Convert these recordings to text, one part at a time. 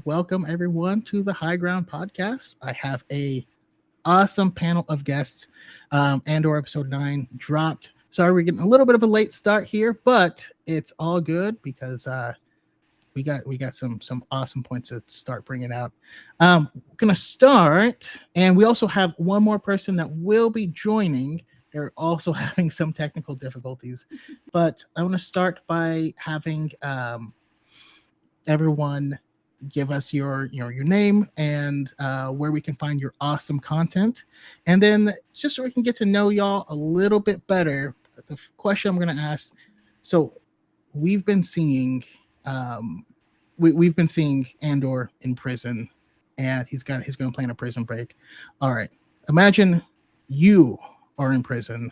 welcome everyone to the High Ground Podcast. I have a awesome panel of guests. Andor episode 9 dropped. Sorry, we're getting a little bit of a late start here, but it's all good because we got some awesome points to start bringing out. We're gonna start, and we also have one more person that will be joining. They're also having some technical difficulties, but I want to start by having everyone give us your name and where we can find your awesome content, and then just so we can get to know y'all a little bit better. The question I'm going to ask, so we've been seeing um, we've been seeing Andor in prison, and he's going to plan a prison break. All right, imagine you are in prison.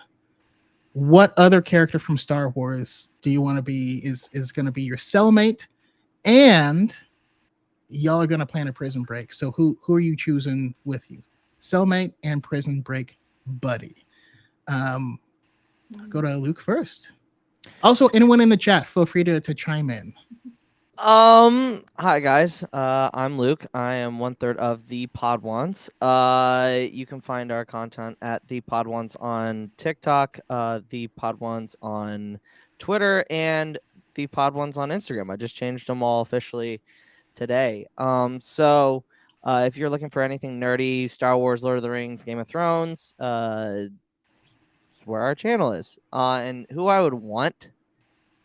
What other character from Star Wars do you want to be? Is going to be your cellmate, and y'all are gonna plan a prison break. So who are you choosing with you? Cellmate and prison break buddy. Um, go to Luke first. Also, anyone in the chat, feel free to chime in. Hi guys. I'm Luke. I am one third of the Podwans. You can find our content at the Podwans on TikTok, the Podwans on Twitter, and the Podwans on Instagram. I just changed them all officially today. If you're looking for anything nerdy, Star Wars, Lord of the Rings, Game of Thrones, it's where our channel is. And who I would want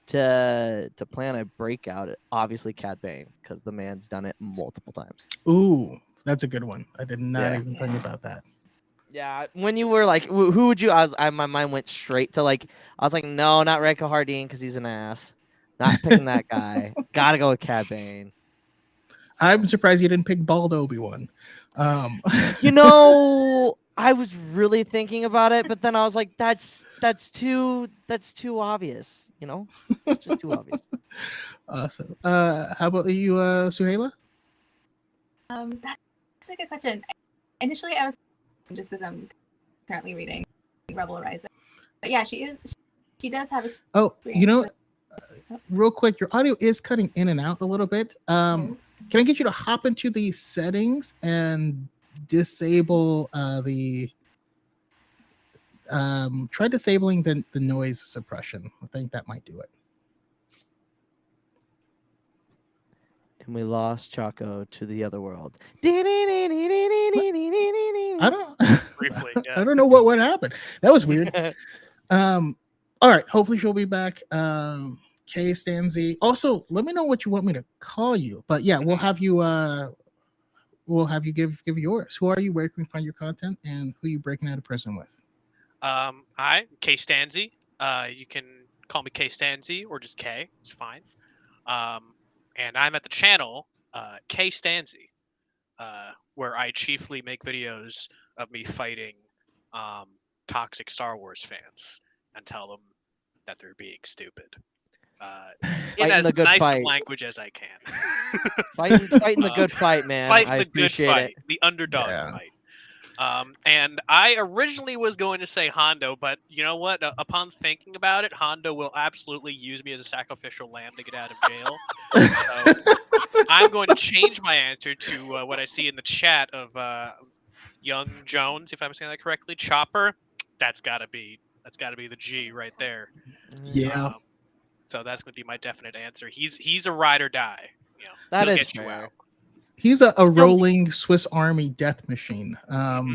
to plan a breakout, obviously Cad Bane, because the man's done it multiple times. Ooh, that's a good one. I did not Yeah. even think about that. Yeah, when you were like, who would you? My mind went straight to like, I was like, no, not Rekka Hardin because he's an ass. Not picking that guy. Gotta go with Cad Bane. I'm surprised you didn't pick bald Obi-Wan. You know, I was really thinking about it, but then I was like, that's too obvious. You know, it's just too obvious. Awesome. How about you, Suhaila? That's a good question. Initially, I was just because I'm currently reading Rebel Rising, but yeah, she does have experience. Oh, real quick, your audio is cutting in and out a little bit. Can I get you to hop into the settings and disable the try disabling the noise suppression? I think that might do it. And we lost Chaco to the other world. I don't Briefly, yeah. I don't know what happened. That was weird. All right, hopefully she'll be back. Kay Stanzi. Also, let me know what you want me to call you. But yeah, we'll have you give yours. Who are you? Where can we find your content? And who are you breaking out of prison with? Hi, K Stanzi. You can call me K Stanzi or just K. It's fine. And I'm at the channel K Stanzi, where I chiefly make videos of me fighting toxic Star Wars fans and tell them that they're being stupid. In as nice of language as I can. Fighting the good fight, man. Fighting I the good appreciate fight, it. the underdog fight. And I originally was going to say Hondo, but you know what? Upon thinking about it, Hondo will absolutely use me as a sacrificial lamb to get out of jail. So I'm going to change my answer to what I see in the chat of Young Jones, if I'm saying that correctly. Chopper. That's gotta be the G right there. Yeah. So that's gonna be my definite answer. He's a ride or die. You know, that he'll is get fair. you out. He's a rolling Swiss Army death machine.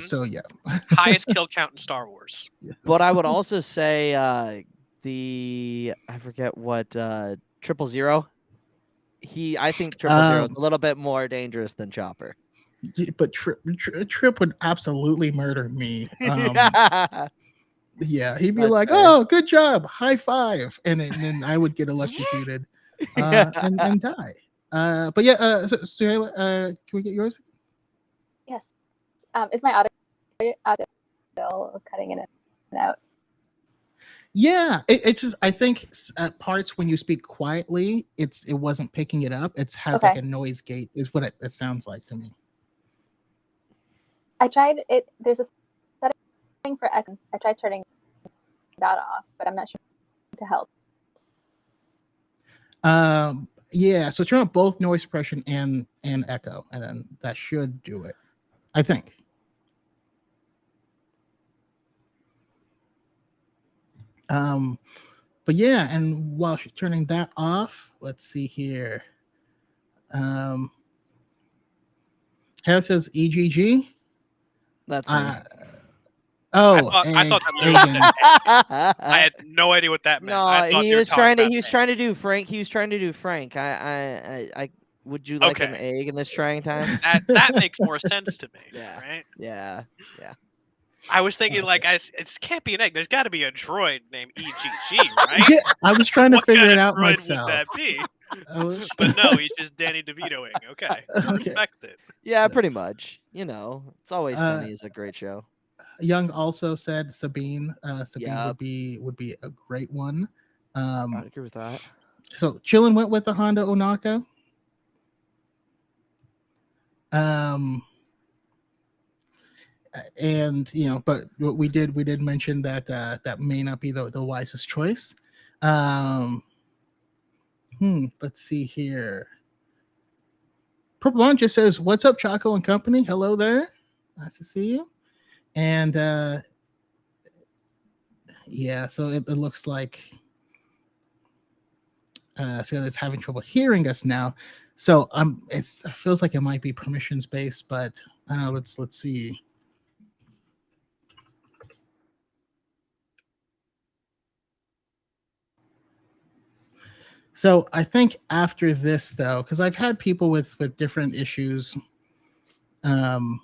So yeah. Highest kill count in Star Wars. Yes. But I would also say I forget what 000. I think 000 is a little bit more dangerous than Chopper. But Trip would absolutely murder me. Yeah, he'd be like, "Oh, good job, high five," and then I would get electrocuted and die. But yeah, Suhaila, can we get yours? Yes. Is my audio still cutting in and out? Yeah, it's just I think at parts when you speak quietly, it wasn't picking it up. It has like a noise gate, is what it sounds like to me. I tried it. There's a setting for echo. I tried turning that off, but I'm not sure to help. Yeah, so turn on both noise suppression and echo, and then that should do it, I think. But yeah, and while she's turning that off, let's see here. Um, Heather says EGG. That's me. Oh, I thought that literally said egg. I I had no idea what that meant. No, I thought he you were was talking trying to. about He was egg. trying to do Frank. He was trying to do Frank. I would you like an Okay. egg in this trying time? That makes more sense to me. Yeah. Right. Yeah. I was thinking like it can't be an egg. There's got to be a droid named EGG, right? Yeah, I was trying to What figure kind it of out droid would myself. that be? I was- But no, he's just Danny DeVitoing. Okay, I Okay. respect it. Yeah, pretty much. It's Always Sunny is a great show. Young also said Sabine. Sabine Yep. would be a great one. I agree with that. So Chillin went with the Honda Onaka. And but we did mention that that may not be the wisest choice. Let's see here. Purple One just says, "What's up, Chaco and company? Hello there, nice to see you." And yeah, so it looks like Australia's having trouble hearing us now. So it feels like it might be permissions based, but let's see. So I think after this, though, because I've had people with different issues, and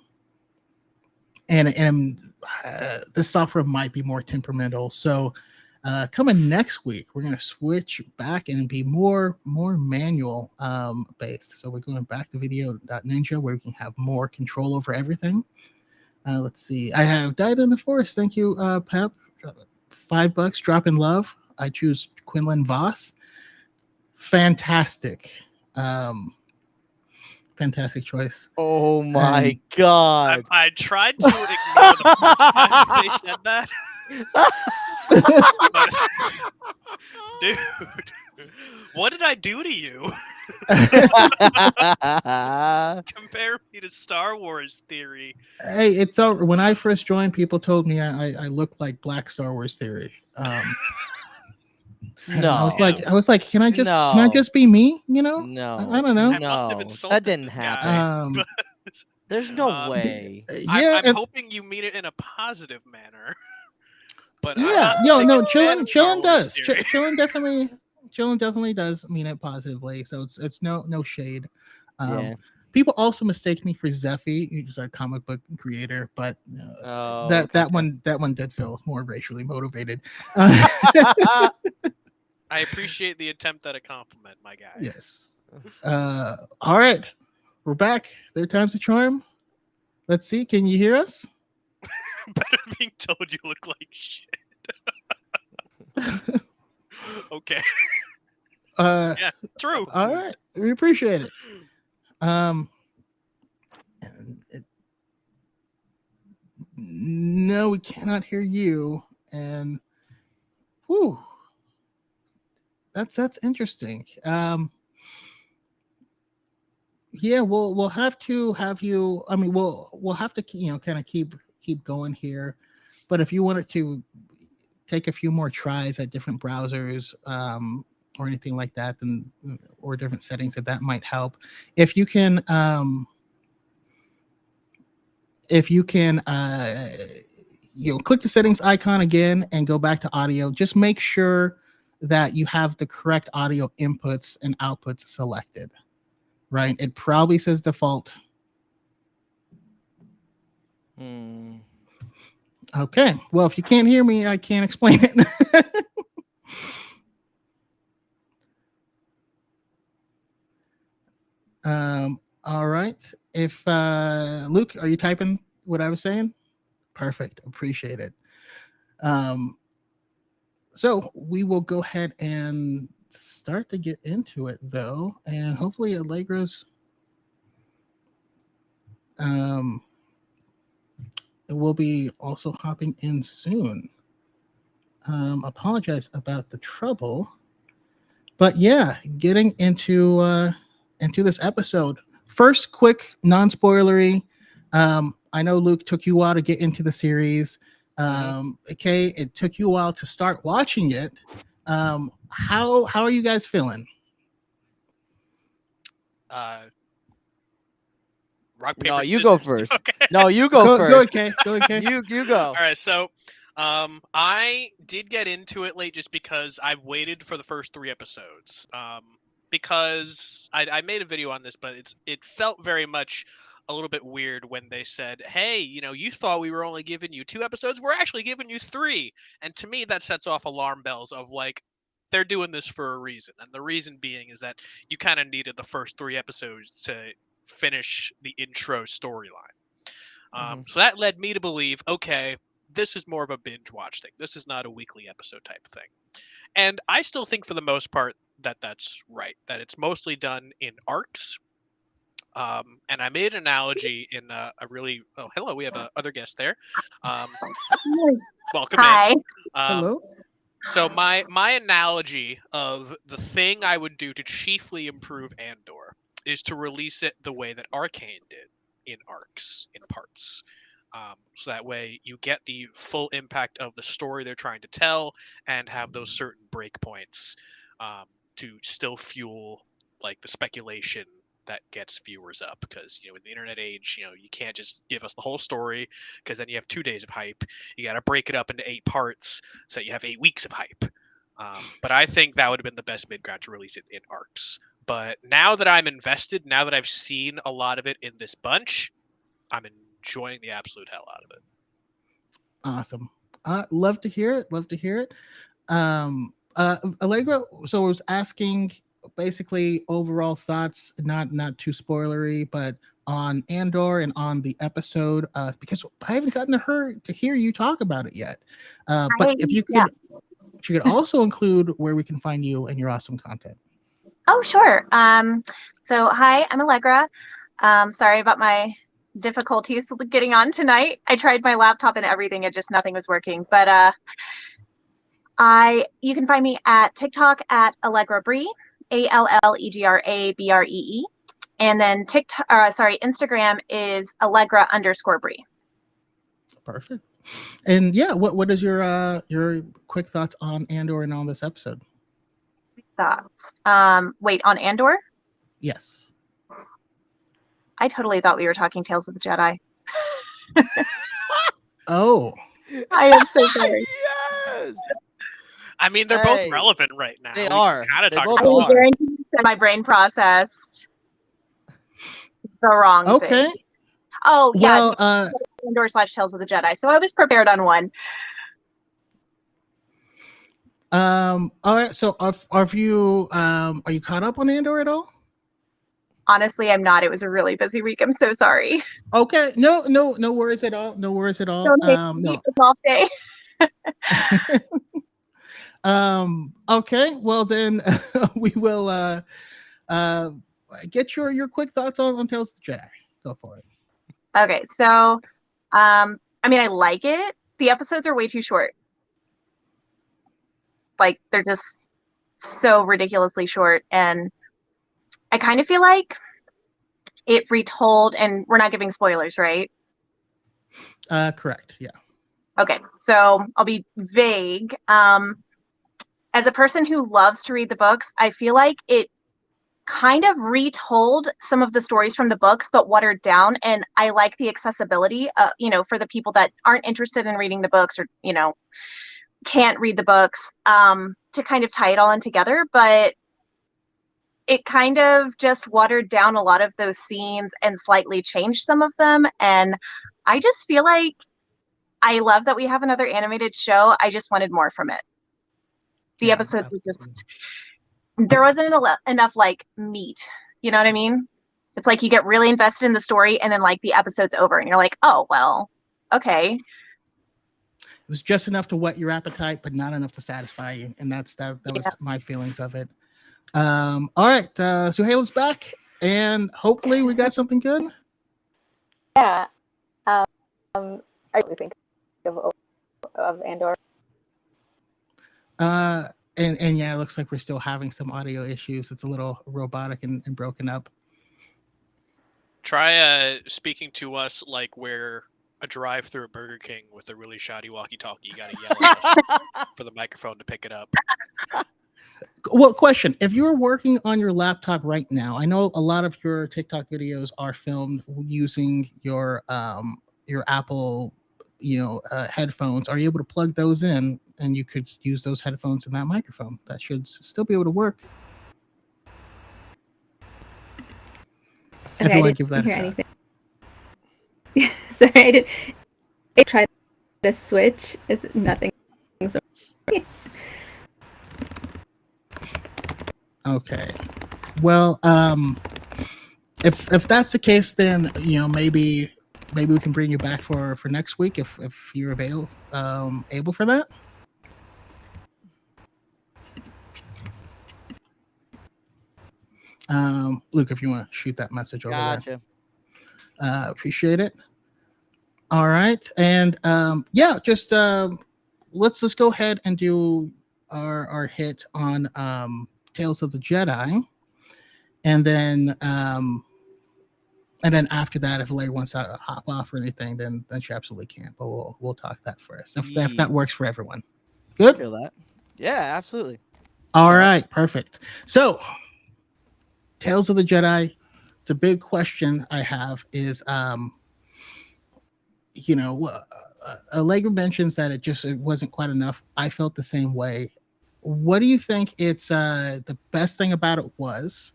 this software might be more temperamental. So coming next week, we're gonna switch back and be more manual based. So we're going back to video.ninja where we can have more control over everything. Let's see. I have Died in the Forest. Thank you, Pep. $5. Drop in love. I choose Quinlan Voss. Fantastic. Fantastic choice. Oh my god. I tried to ignore the first time they said that. But, dude, what did I do to you? Compare me to Star Wars Theory. Hey, it's over. When I first joined, people told me I looked like Black Star Wars Theory. No. I was like, can I just be me? No. I don't know. I must have No, insulted that didn't this happen. guy. There's no way. I'm hoping you mean it in a positive manner. But yeah, no, Chillin does. Chillin definitely does mean it positively. So it's no shade. Yeah. People also mistake me for Zeffy, who's a comic book creator, but that one did feel more racially motivated. I appreciate the attempt at a compliment, my guy. Yes. All right, we're back. Third time's the charm. Let's see. Can you hear us? Better being told you look like shit. Okay. Yeah, true. All right, we appreciate it. No, we cannot hear you. And whew, that's interesting. Yeah, we'll have to have you. I mean, we'll have to kind of keep going here. But if you wanted to take a few more tries at different browsers, or anything like that, then or different settings that might help. If you can click the settings icon again and go back to audio, just make sure that you have the correct audio inputs and outputs selected, right? It probably says default. Okay, well, if you can't hear me, I can't explain it. All right. If Luke, are you typing what I was saying? Perfect. Appreciate it. So we will go ahead and start to get into it, though, and hopefully Allegra's will be also hopping in soon. Apologize about the trouble. But yeah, getting into this episode. First, quick non-spoilery. I know Luke took you a while to get into the series. Okay, it took you a while to start watching it. How are you guys feeling? Uh, rock paper No, you scissors. go first. Okay. No, you go Go first. okay, go okay. You go. All right, so I did get into it late just because I waited for the first 3 episodes. Because I made a video on this, but it felt very much a little bit weird when they said, "Hey, you thought we were only giving you 2 episodes. We're actually giving you 3." And to me, that sets off alarm bells of like they're doing this for a reason, and the reason being is that you kind of needed the first 3 episodes to finish the intro storyline. So that led me to believe, okay, this is more of a binge watch thing. This is not a weekly episode type thing. And I still think for the most part that that's right, that it's mostly done in arcs. And I made an analogy in a really, oh, hello, we have a other guest there. Um, welcome Hi. in. Hello. So my analogy of the thing I would do to chiefly improve Andor is to release it the way that Arcane did, in arcs, in parts. So that way you get the full impact of the story they're trying to tell and have those certain breakpoints to still fuel like the speculation that gets viewers up, because in the internet age, you can't just give us the whole story, because then you have 2 days of hype. You got to break it up into 8 parts so you have 8 weeks of hype. But I think that would have been the best mid-ground, to release it in arcs. But now that I'm invested, now that I've seen a lot of it in this bunch, I'm enjoying the absolute hell out of it. Awesome. Love to hear it. Love to hear it. Allegra, so I was asking basically overall thoughts, not too spoilery, but on Andor and on the episode, because I haven't gotten to hear you talk about it yet. But if you could also include where we can find you and your awesome content. Oh, sure. So hi, I'm Allegra. Sorry about my difficulties getting on tonight. I tried my laptop and everything, it just nothing was working. But you can find me at TikTok at Allegra Bree, ALLEGRABREE. And then Instagram is Allegra_Bree. Perfect. And yeah, what is your quick thoughts on Andor and on this episode? Thoughts. Wait, on Andor? Yes. I totally thought we were talking Tales of the Jedi. Oh. I am so sorry. Yes. I mean, they're both relevant right now. They We are. Kind of They talk both about are. That my brain processed the wrong thing. Oh yeah, Well, Andor / Tales of the Jedi. So I was prepared on one. all right. So are you caught up on Andor at all? Honestly, I'm not. It was a really busy week. I'm so sorry. Okay. No worries at all. No worries at all. Don't make me eat this off day. Okay. Well then, we will get your quick thoughts on Tales of the Jedi. Go for it. Okay, so I mean, I like it. The episodes are way too short. Like they're just so ridiculously short, and I kind of feel like it retold, and we're not giving spoilers, right? Correct. Yeah. Okay, so I'll be vague. As a person who loves to read the books, I feel like it kind of retold some of the stories from the books, but watered down. And I like the accessibility, for the people that aren't interested in reading the books, or, can't read the books, to kind of tie it all in together. But it kind of just watered down a lot of those scenes and slightly changed some of them. And I just feel like I love that we have another animated show. I just wanted more from it. The episodes were just, there wasn't enough like meat. You know what I mean? It's like you get really invested in the story, and then like the episode's over and you're like, oh, well, okay. It was just enough to whet your appetite, but not enough to satisfy you. And that was my feelings of it. All right. Suhaila's back, and hopefully we got something good. Yeah. I really think of Andor. And yeah, it looks like we're still having some audio issues. It's a little robotic and broken up. Try speaking to us like we're a drive-through at Burger King with a really shoddy walkie-talkie. You gotta yell at us for the microphone to pick it up. Well, question: if you're working on your laptop right now, I know a lot of your TikTok videos are filmed using your Apple, headphones. Are you able to plug those in, and you could use those headphones in that microphone? That should still be able to work. If Okay, you I want to didn't give that a hear try. anything. Sorry, I tried to switch. It's nothing. Okay. Well, if that's the case, then maybe we can bring you back for next week if you're able for that. Luke, if you want to shoot that message over Gotcha. there, appreciate it. All right, and just let's go ahead and do our hit on Tales of the Jedi, and then after that, if Larry wants to hop off or anything, then she absolutely can. But we'll talk that first if that works for everyone. Good. Feel that? Yeah, absolutely. All right, perfect. So, Tales of the Jedi. The big question I have is, Allegra mentions that it wasn't quite enough. I felt the same way. What do you think the best thing about it was,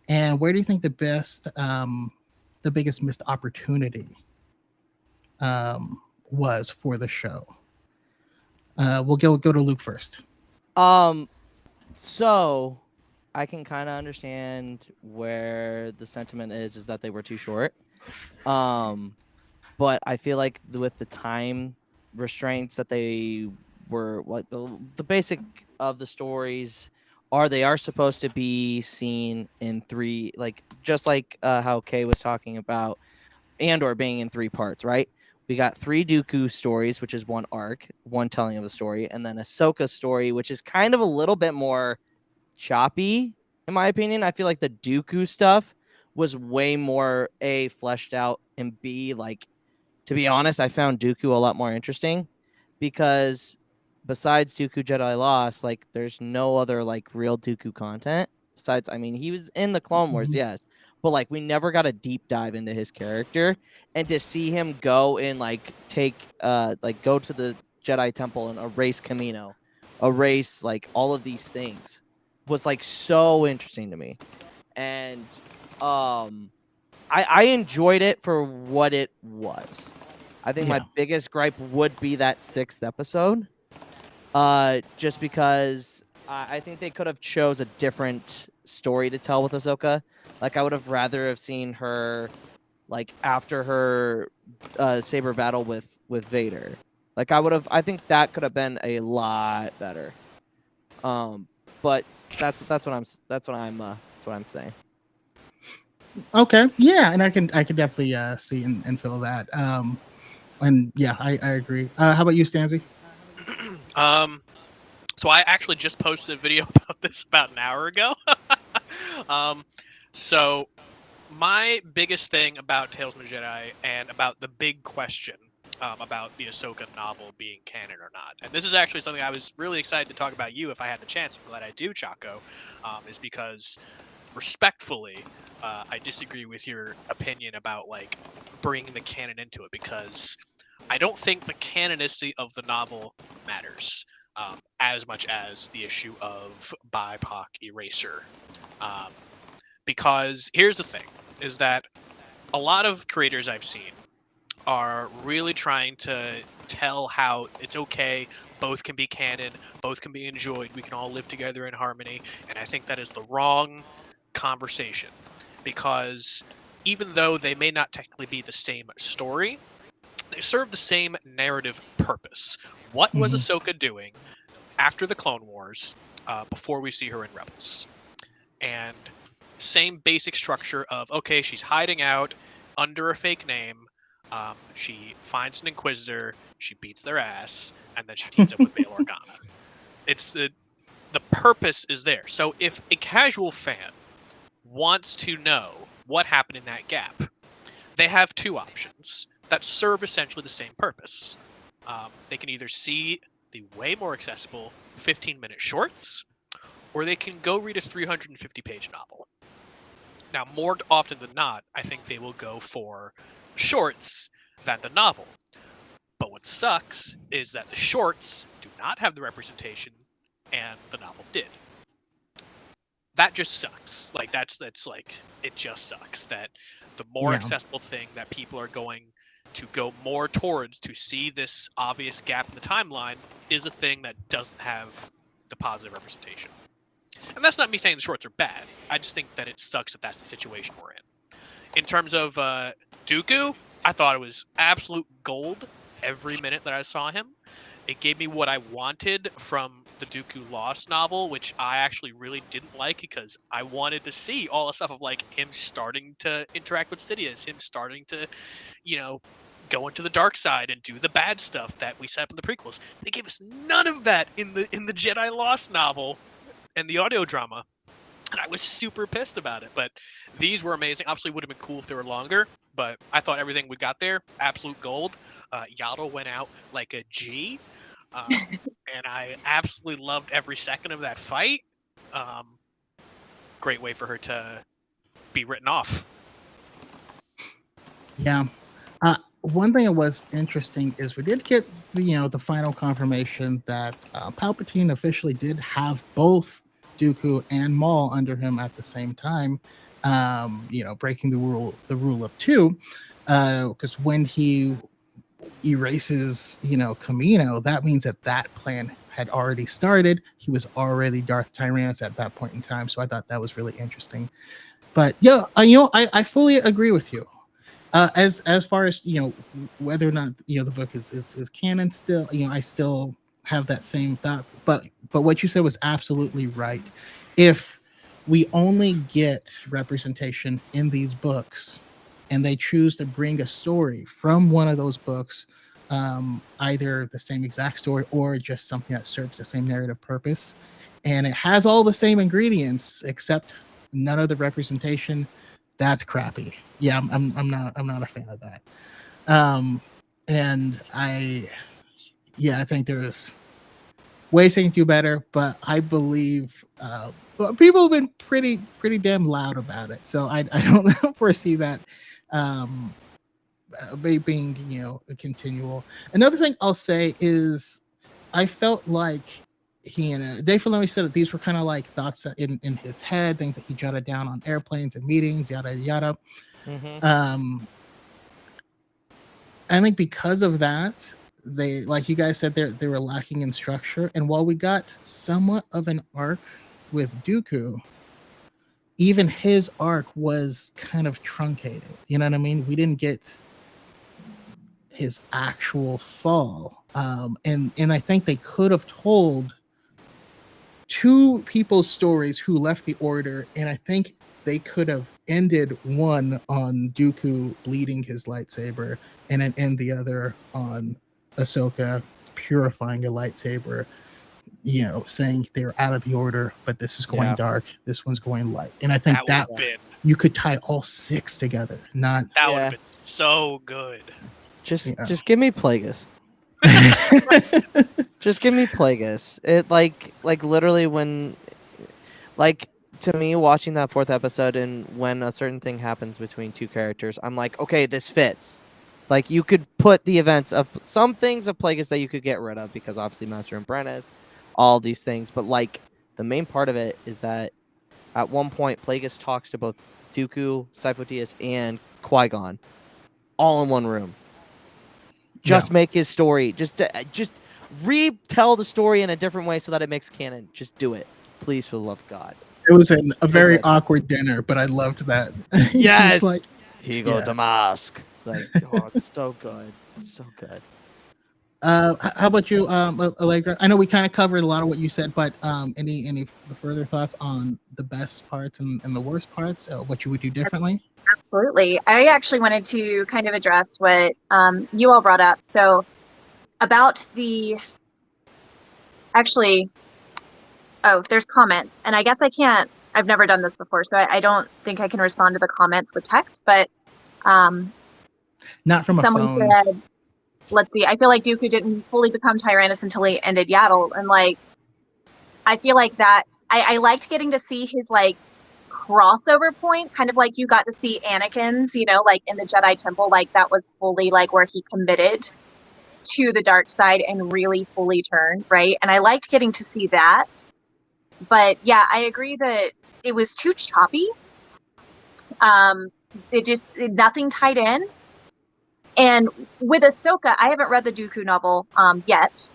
and where do you think the biggest missed opportunity was for the show? We'll go to Luke first. So I can kind of understand where the sentiment is that they were too short. But I feel like with the time restraints that they were, like the basic of the stories they are supposed to be seen in three, like just like how Kay was talking about Andor being in three parts, right? We got three Dooku stories, which is one arc, one telling of a story, and then Ahsoka story, which is kind of a little bit more choppy, in my opinion. I feel like the Dooku stuff was way more A, fleshed out, and B, like, to be honest, I found Dooku a lot more interesting because besides Dooku Jedi Lost, like, there's no other, like, real Dooku content. Besides, I mean, he was in the Clone Wars, yes, but, like, we never got a deep dive into his character. And to see him go and, like, go to the Jedi Temple and erase Kamino, erase, like, all of these things was, like, so interesting to me. And, I enjoyed it for what it was. I think my biggest gripe would be that 6th episode. Just because I think they could have chose a different story to tell with Ahsoka. Like, I would have rather have seen her, like, after her saber battle with Vader. Like, I think that could have been a lot better. But that's what I'm saying. Okay, yeah, and I can definitely see and feel that. And yeah, I agree. How about you, Stanzi? So I actually just posted a video about this about an hour ago. So my biggest thing about Tales of the Jedi and about the big question about the Ahsoka novel being canon or not, and this is actually something I was really excited to talk about you if I had the chance. I'm glad I do, Chaco, is because respectfully, I disagree with your opinion about like bringing the canon into it because I don't think the canonicity of the novel matters as much as the issue of BIPOC erasure. Um, because here's the thing: is that a lot of creators I've seen are really trying to tell how it's okay, both can be canon, both can be enjoyed, we can all live together in harmony, and I think that is the wrong conversation because even though they may not technically be the same story, they serve the same narrative purpose. What was Ahsoka doing after the Clone Wars before we see her in Rebels? And same basic structure of, okay, she's hiding out under a fake name. She finds an Inquisitor, she beats their ass, and then she teams up with Bail Organa. It's the the purpose is there. So if a casual fan wants to know what happened in that gap, they have two options that serve essentially the same purpose. They can either see the way more accessible 15-minute shorts, or they can go read a 350-page novel. Now, more often than not, I think they will go for the shorts than the novel. But what sucks is that the shorts do not have the representation, and the novel did. That just sucks. Like that's like it just sucks that the more Yeah. accessible thing that people are going to go more towards to see this obvious gap in the timeline is a thing that doesn't have the positive representation. And that's not me saying the shorts are bad. I just think that it sucks that that's the situation we're in. In terms of Dooku, I thought it was absolute gold every minute that I saw him. It gave me what I wanted from the Dooku Lost novel, which I actually really didn't like because I wanted to see all the stuff of like him starting to interact with Sidious, him starting to, go into the dark side and do the bad stuff that we set up in the prequels. They gave us none of that in the Jedi Lost novel and the audio drama. And I was super pissed about it, but these were amazing. Obviously, would have been cool if they were longer, but I thought everything we got there, absolute gold. Yaddle went out like a G, and I absolutely loved every second of that fight. Great way for her to be written off. Yeah. One thing that was interesting is we did get the final confirmation that Palpatine officially did have both Dooku and Maul under him at the same time. Breaking the rule of two, because when he erases Camino, that means that plan had already started. He was already Darth Tyrannus at that point in time, so I thought that was really interesting. But yeah, I fully agree with you. As far as whether or not the book is canon still, I still have that same thought. But what you said was absolutely right. If we only get representation in these books, and they choose to bring a story from one of those books, either the same exact story or just something that serves the same narrative purpose, and it has all the same ingredients except none of the representation, that's crappy. Yeah, I'm not a fan of that. And I think there's ways they can do better, but I believe people have been pretty damn loud about it, so I don't foresee that being a continual. Another thing I'll say is I felt like he and Dave Filoni said that these were kind of like thoughts in his head, things that he jotted down on airplanes and meetings, yada yada. Mm-hmm. I think because of that, they, like you guys said, they were lacking in structure. And while we got somewhat of an arc with Dooku, even his arc was kind of truncated. You know what I mean? We didn't get his actual fall. And I think they could have told two people's stories who left the order, and I think they could have ended one on Dooku bleeding his lightsaber, and then end the other on Ahsoka purifying a lightsaber, saying they're out of the order, but this is going dark, this one's going light. And I think that you could tie all six together. That would have been so good. Just give me Plagueis. Just give me Plagueis. It like literally when, like, to me, watching that fourth episode and when a certain thing happens between two characters, I'm like, okay, this fits. Like, you could put the events of some things of Plagueis that you could get rid of because obviously Master and Apprentice, all these things, but like the main part of it is that at one point Plagueis talks to both Dooku, Sifo-Dyas, and Qui-Gon all in one room. Just make his story. Just retell the story in a different way so that it makes canon. Just do it, please, for the love of God. It was a very awkward dinner, but I loved that. Yes, like he go to mask. Like, oh, it's so good, so good. How about you, Allegra? I know we kind of covered a lot of what you said, but any further thoughts on the best parts and the worst parts? What you would do differently? Absolutely. I actually wanted to kind of address what you all brought up. So about Oh, there's comments, and I guess I can't. I've never done this before, so I don't think I can respond to the comments with text. But Not from a someone phone. said, "Let's see. I feel like Dooku didn't fully become Tyrannus until he ended Yaddle, and like, I feel like that. I liked getting to see his like crossover point, kind of like you got to see Anakin's, you know, like in the Jedi Temple, like that was fully like where he committed to the dark side and really fully turned, right? And I liked getting to see that. But yeah, I agree that it was too choppy. Nothing tied in. And with Ahsoka, I haven't read the Dooku novel yet.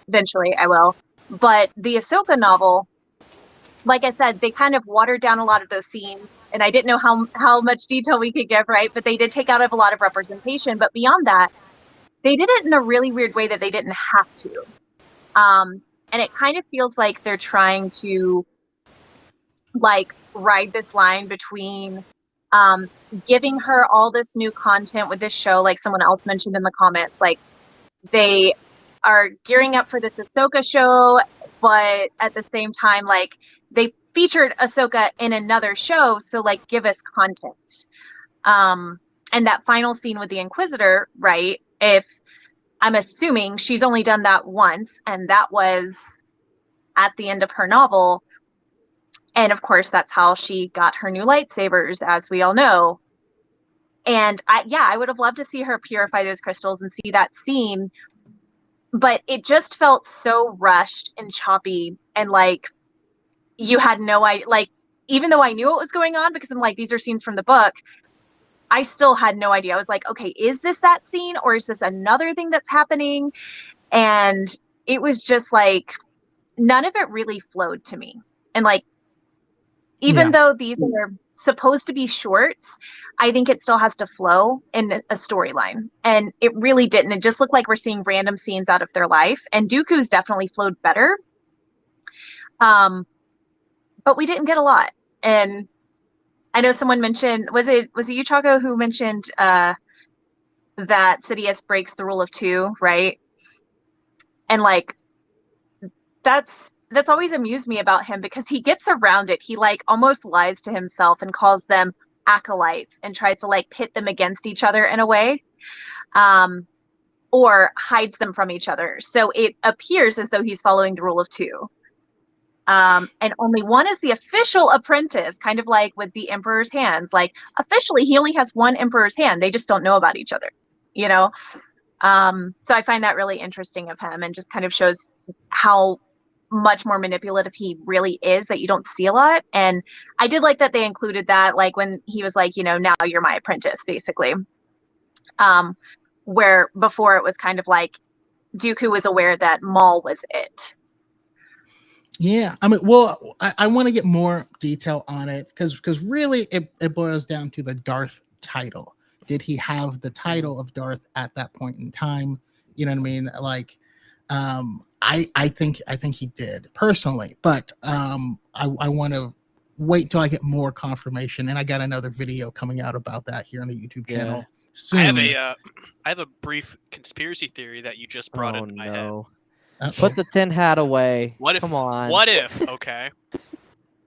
Eventually, I will. But the Ahsoka novel, like I said, they kind of watered down a lot of those scenes, and I didn't know how much detail we could give, right? But they did take out of a lot of representation. But beyond that, they did it in a really weird way that they didn't have to. And it kind of feels like they're trying to like ride this line between giving her all this new content with this show, like someone else mentioned in the comments, like they are gearing up for this Ahsoka show, but at the same time, like they featured Ahsoka in another show, so like give us content. And that final scene with the Inquisitor, right? If I'm assuming she's only done that once, and that was at the end of her novel. And of course, that's how she got her new lightsabers, as we all know. And I would have loved to see her purify those crystals and see that scene. But it just felt so rushed and choppy, and like you had no idea. Like, even though I knew what was going on, because I'm like, these are scenes from the book, I still had no idea. I was like, okay, is this that scene, or is this another thing that's happening? And it was just like, none of it really flowed to me. And like, even though these are supposed to be shorts, I think it still has to flow in a storyline. And it really didn't. It just looked like we're seeing random scenes out of their life. And Dooku's definitely flowed better. But we didn't get a lot. And I know someone mentioned, was it you, Chaco, who mentioned that Sidious breaks the rule of two, right? And like, that's always amused me about him, because he gets around it. He like almost lies to himself and calls them acolytes and tries to like pit them against each other in a way, or hides them from each other. So it appears as though he's following the rule of two. And only one is the official apprentice, kind of like with the Emperor's hands. Like, officially, he only has one Emperor's hand. They just don't know about each other, you know? So I find that really interesting of him, and just kind of shows how much more manipulative he really is, that you don't see a lot. And I did like that they included that, like when he was like, you know, now you're my apprentice, basically. Where before it was kind of like Dooku was aware that Maul was it. Yeah, I mean, well, I want to get more detail on it, because really it boils down to the Darth title. Did he have the title of Darth at that point in time? You know what I mean? Like, I think he did personally, but I want to wait till I get more confirmation, and I got another video coming out about that here on the YouTube channel soon. I have a brief conspiracy theory that you just brought into my head. Put the tin hat away. What if? Come on. What if? Okay.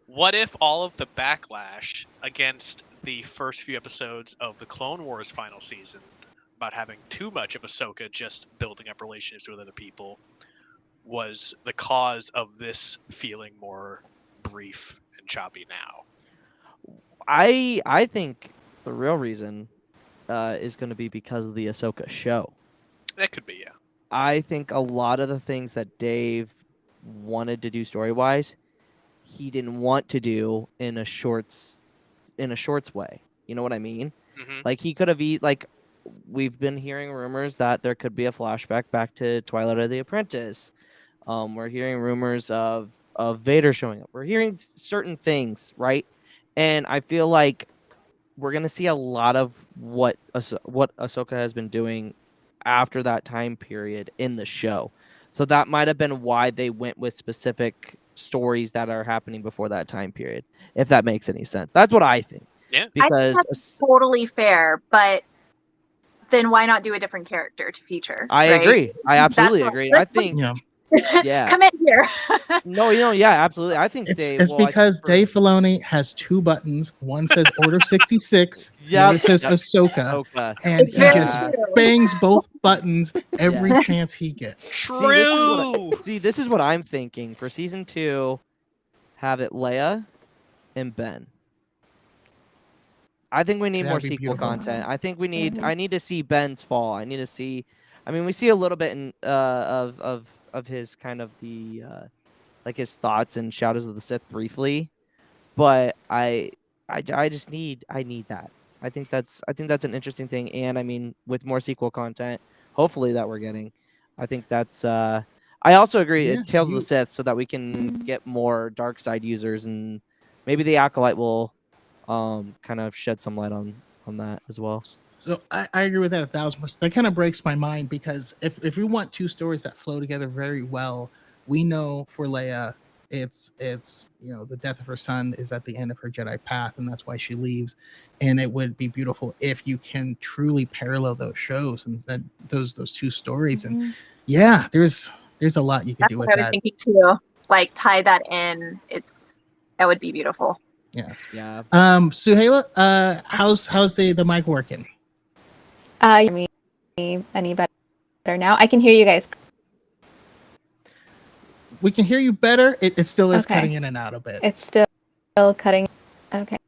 What if all of the backlash against the first few episodes of the Clone Wars final season about having too much of Ahsoka just building up relationships with other people was the cause of this feeling more brief and choppy now? I think the real reason is going to be because of the Ahsoka show. That could be, yeah. I think a lot of the things that Dave wanted to do story-wise, he didn't want to do in a shorts way. You know what I mean? Mm-hmm. Like, he could have like, we've been hearing rumors that there could be a flashback back to Twilight of the Apprentice. We're hearing rumors of Vader showing up. We're hearing certain things, right? And I feel like we're gonna see a lot of what Ahsoka has been doing after that time period in the show. So that might have been why they went with specific stories that are happening before that time period, if that makes any sense. That's what I think. Yeah. Because I think that's totally fair, but then why not do a different character to feature? I right? agree. I absolutely agree. I think Yeah. Commit here. No, yeah, absolutely. I think Dave. It's Well, I think because Dave Filoni has two buttons. One says Order 66, the Yep, other says yep. Ahsoka, Ahsoka. and It's he very just Yeah. true. bangs both buttons every Yeah. chance he gets. True. This is what I'm thinking for season 2. Have it Leia and Ben. I think we need more That'd be sequel beautiful. content. I think we need. Mhm. I need to see Ben's fall. I need to see. I mean, we see a little bit in of his kind of the like his thoughts in Shadows of the Sith briefly, but I just need that. I think that's an interesting thing, and I mean, with more sequel content, hopefully that we're getting. I think that's. I also agree. Yeah, Tales of the Sith, so that we can get more dark side users, and maybe the acolyte will kind of shed some light on that as well. So I agree with that 1,000%. That kind of breaks my mind because if we want two stories that flow together very well, we know for Leia, it's the death of her son is at the end of her Jedi path, and that's why she leaves. And it would be beautiful if you can truly parallel those shows and those two stories. And Mhm. yeah, there's a lot you could That's do what with I was that. thinking too. Like tie that in. That would be beautiful. Yeah. Yeah. Suhaila, how's the mic working? You hear me any better now? I can hear you guys. We can hear you better. It still is Okay. cutting in and out a bit. It's still cutting. Okay.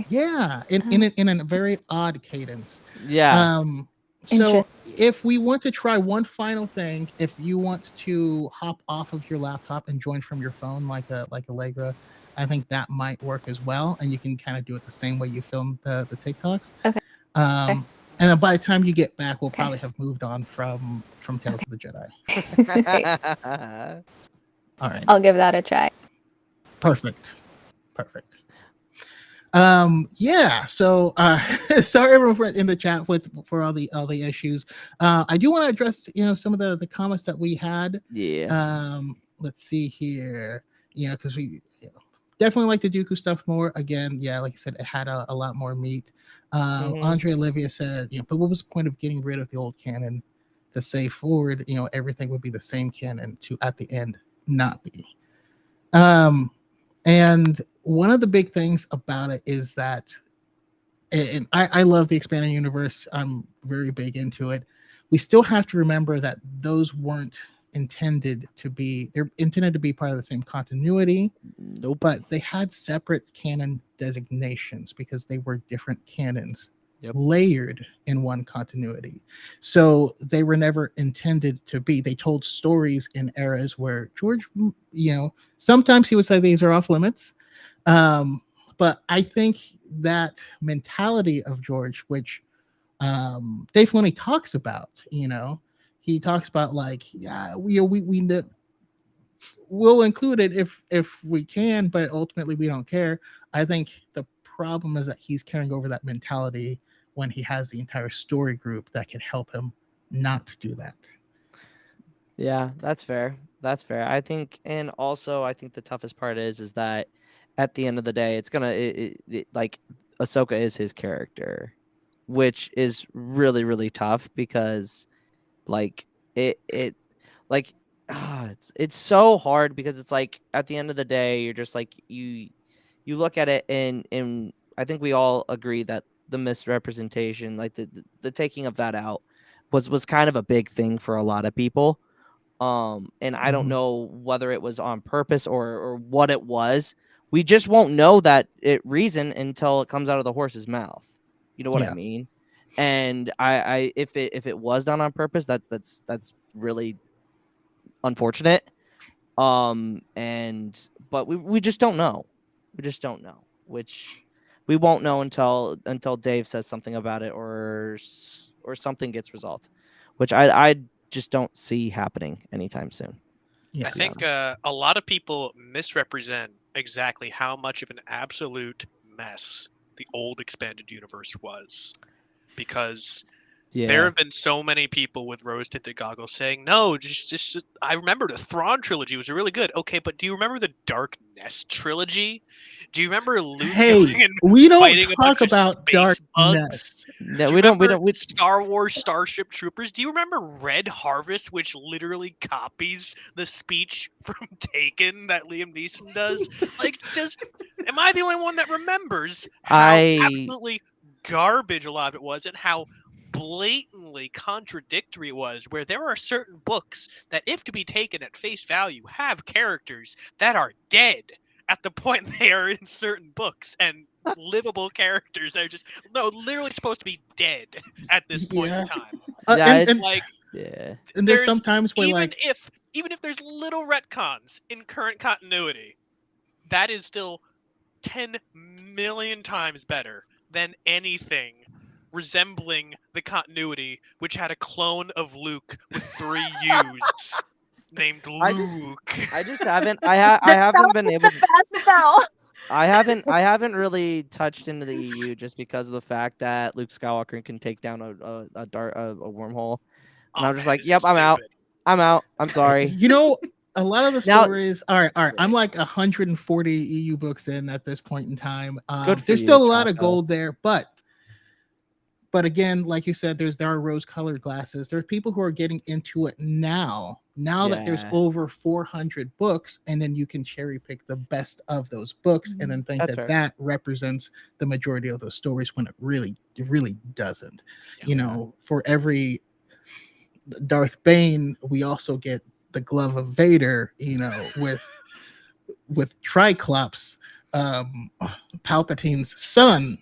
Yeah, in a very odd cadence. Yeah. So if we want to try one final thing, if you want to hop off of your laptop and join from your phone like Allegra, I think that might work as well, and you can kind of do it the same way you filmed the TikToks. Okay. And then by the time you get back, we'll Okay. probably have moved on from Tales of the Jedi. All right. I'll give that a try. Perfect. Yeah, so sorry everyone for in the chat for all the issues. I do want to address some of the comments that we had. Yeah. Let's see here, because we definitely like the Dooku stuff more. Again, yeah, like I said, it had a lot more meat. Andre Olivia said, but what was the point of getting rid of the old canon to say forward, everything would be the same canon to at the end not be. And one of the big things about it is that, and I love the expanded universe. I'm very big into it. We still have to remember that those weren't intended to be, they're intended to be part of the same continuity. Nope. But they had separate canon designations because they were different canons. Yep. Layered in one continuity. So they were never intended to be. They told stories in eras where George, sometimes he would say these are off limits. But I think that mentality of George, which Dave Filoni talks about, he talks about like, yeah, we'll include it if we can, but ultimately we don't care. I think the problem is that he's carrying over that mentality when he has the entire story group that can help him not do that. Yeah, that's fair. I think, and also I think the toughest part is that at the end of the day, it's gonna like Ahsoka is his character, which is really really tough because like it like it's so hard because it's like at the end of the day you're just like you look at it and I think we all agree that the misrepresentation, like the taking of that out was kind of a big thing for a lot of people. And I don't know whether it was on purpose or what it was. We just won't know that reason until it comes out of the horse's mouth. You know what I mean? And I if it was done on purpose, that's really unfortunate. And but we just don't know. We just don't know, which we won't know until Dave says something about it or something gets resolved, which I just don't see happening anytime soon. Yeah, I think a lot of people misrepresent exactly how much of an absolute mess the old expanded universe was, because there have been so many people with rose-tinted goggles saying, "No, just I remember the Thrawn trilogy was really good." Okay, but do you remember the Dark Nest trilogy? Do you remember Luke Hey, going and we don't fighting a bunch talk of about space bugs? darkness. No, Do we you don't. We remember don't. Star Wars Starship Troopers? Do you remember Red Harvest, which literally copies the speech from Taken that Liam Neeson does? Like, am I the only one that remembers how absolutely garbage a lot of it was, and how blatantly contradictory it was? Where there are certain books that, if to be taken at face value, have characters that are dead at the point they are in certain books, and livable characters that are just literally supposed to be dead at this point in Yeah. time. Yeah, And Like, yeah. there's sometimes where even like if there's little retcons in current continuity, that is still 10 million times better than anything resembling the continuity, which had a clone of Luke with 3 U's named Luke. I just haven't. I The haven't been spell is able the to. best spell. I haven't really touched into the EU just because of the fact that Luke Skywalker can take down a wormhole, and Oh I'm just man, like, it's yep, so I'm out. stupid. I'm out. I'm sorry. you know, a lot of the Now- stories. All right. I'm like 140 EU books in at this point in time. Good for There's you, still a lot of Chaco. gold there, but again, like you said, there are rose-colored glasses. There are people who are getting into it now. Now that there's Yeah. over 400 books, and then you can cherry pick the best of those books, and then think That's that fair. that represents the majority of those stories when it really doesn't. Yeah. You know, for every Darth Bane, we also get the glove of Vader. You know, with Triclops, Palpatine's son.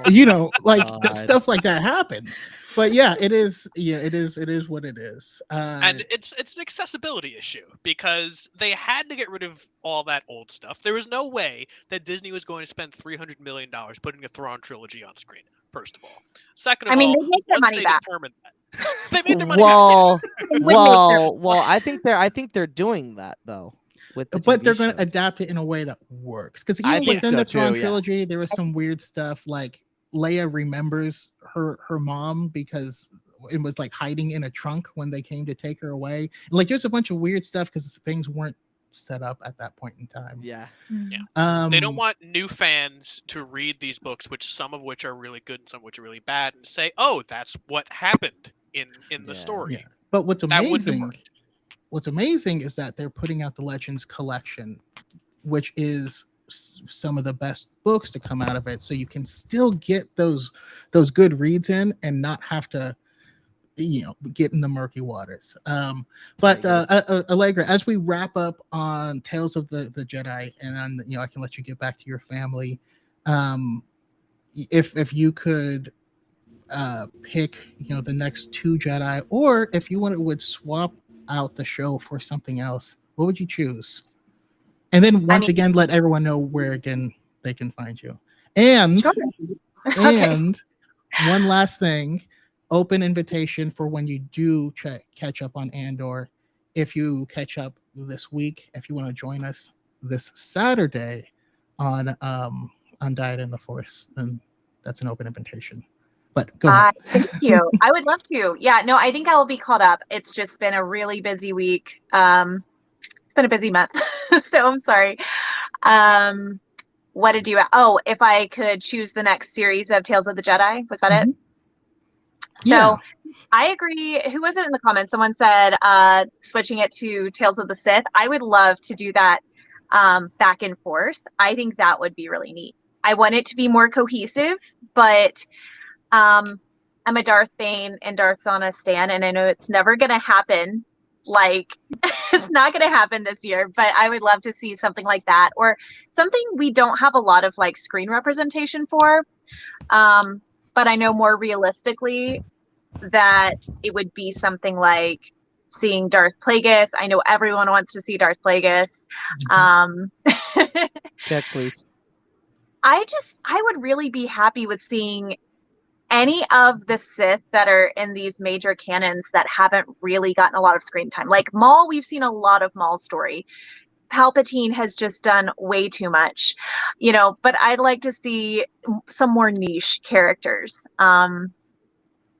You know, like God. stuff like that happened. But yeah, it is. Yeah, it is what it is. And it's an accessibility issue, because they had to get rid of all that old stuff. There was no way that Disney was going to spend $300 million putting a Thrawn trilogy on screen, first of all. Second of I mean, all, they make their once money they back. determined that, they made their money back. Yeah. Well, They would make their- well. I think they're doing that though with the but TV they're going to shows. adapt it in a way that works. Because I even think within so the Thrawn too, yeah. trilogy, there was some weird stuff like Leia remembers her mom because it was like hiding in a trunk when they came to take her away. Like there's a bunch of weird stuff because things weren't set up at that point in time. Yeah. They don't want new fans to read these books, some of which are really good and some of which are really bad, and say, "Oh, that's what happened in the Yeah. story." Yeah. But what's That wouldn't have amazing, worked. is that they're putting out the Legends collection, which is some of the best books to come out of it. So you can still get those good reads in and not have to, get in the murky waters. But Allegra, as we wrap up on Tales of the Jedi, and I can let you get back to your family. If you could pick the next 2 Jedi, or if you would swap out the show for something else, what would you choose? And then once again, let everyone know where again they can find you. And Sure. and one last thing, open invitation for when you do catch up on Andor. If you catch up this week, if you want to join us this Saturday on Diet in the Force, then that's an open invitation. But go ahead. Thank you. I would love to. Yeah, no, I think I will be caught up. It's just been a really busy week. It's been a busy month, so I'm sorry. What did you? Oh, if I could choose the next series of Tales of the Jedi, was that it? So Yeah. I agree. Who was it in the comments? Someone said switching it to Tales of the Sith. I would love to do that back and forth. I think that would be really neat. I want it to be more cohesive, but I'm a Darth Bane and Darth Zana stan, and I know it's never going to happen. Like, it's not going to happen this year, but I would love to see something like that, or something we don't have a lot of like screen representation for. But I know more realistically that it would be something like seeing Darth Plagueis. I know everyone wants to see Darth Plagueis. Check, please. I would really be happy with seeing any of the Sith that are in these major canons that haven't really gotten a lot of screen time. Like Maul, we've seen a lot of Maul's story. Palpatine has just done way too much, but I'd like to see some more niche characters.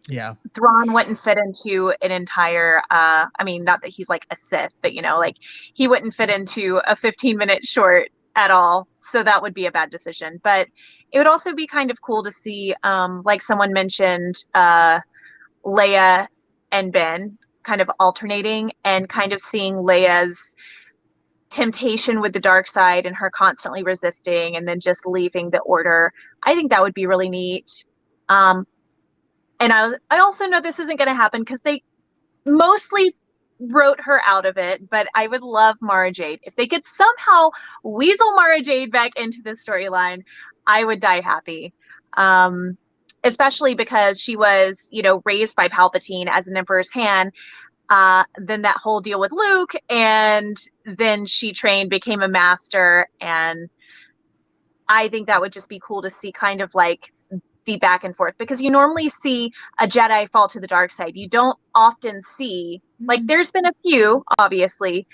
Yeah. Thrawn wouldn't fit into an entire, not that he's like a Sith, but like he wouldn't fit into a 15-minute short at all. So that would be a bad decision. But it would also be kind of cool to see, like someone mentioned, Leia and Ben kind of alternating and kind of seeing Leia's temptation with the dark side and her constantly resisting and then just leaving the order. I think that would be really neat. And I also know this isn't going to happen because they mostly wrote her out of it, but I would love Mara Jade. If they could somehow weasel Mara Jade back into the storyline, I would die happy. Especially because she was, raised by Palpatine as an Emperor's hand. Then that whole deal with Luke, and then she trained, became a master, and I think that would just be cool to see kind of like the back and forth, because you normally see a Jedi fall to the dark side. You don't often see, like, there's been a few, obviously,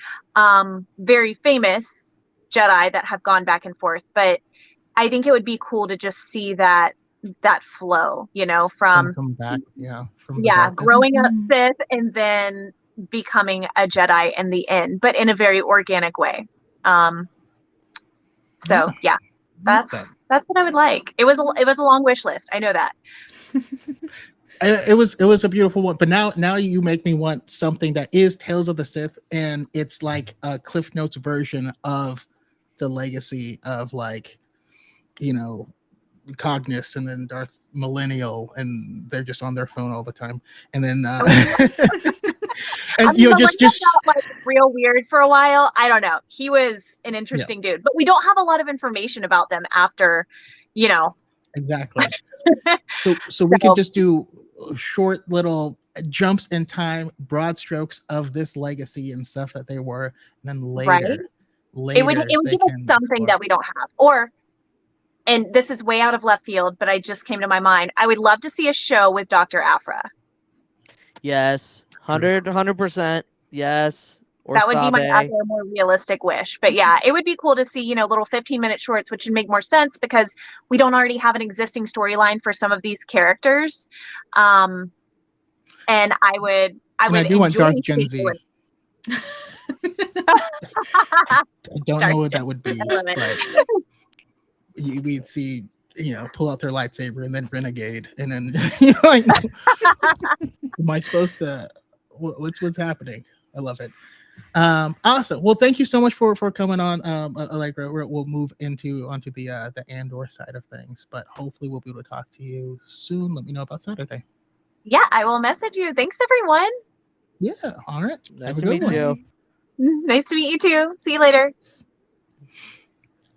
very famous Jedi that have gone back and forth, but I think it would be cool to just see that flow, from come back, from the darkness. growing up Sith and then becoming a Jedi in the end, but in a very organic way. That's what I would like. It was a long wish list. I know that. It was a beautiful one, but now you make me want something that is Tales of the Sith, and it's like a Cliff Notes version of the legacy of, like, Cognis and then Darth Millennial, and they're just on their phone all the time, and then and just got, like, real weird for a while. I don't know. He was an interesting dude, but we don't have a lot of information about them after, exactly. So we could just do short little jumps in time, broad strokes of this legacy and stuff that they were, and then later it would give us something that we don't have. And this is way out of left field, but I just came to my mind. I would love to see a show with Dr. Aphra. Yes, 100%. Yes. Or that would Sabe. be my other more realistic wish. But yeah, it would be cool to see, little 15-minute shorts, which would make more sense because we don't already have an existing storyline for some of these characters. And I would do want Darth Gen Z. I don't know what that would be. We'd see, pull out their lightsaber and then renegade, and then like, am I supposed to? What's happening? I love it. Awesome. Well, thank you so much for coming on, Allegra. We'll move onto the Andor side of things, but hopefully we'll be able to talk to you soon. Let me know about Saturday. Yeah, I will message you. Thanks, everyone. Yeah. All right. Nice to meet you. Nice to meet you too. See you later.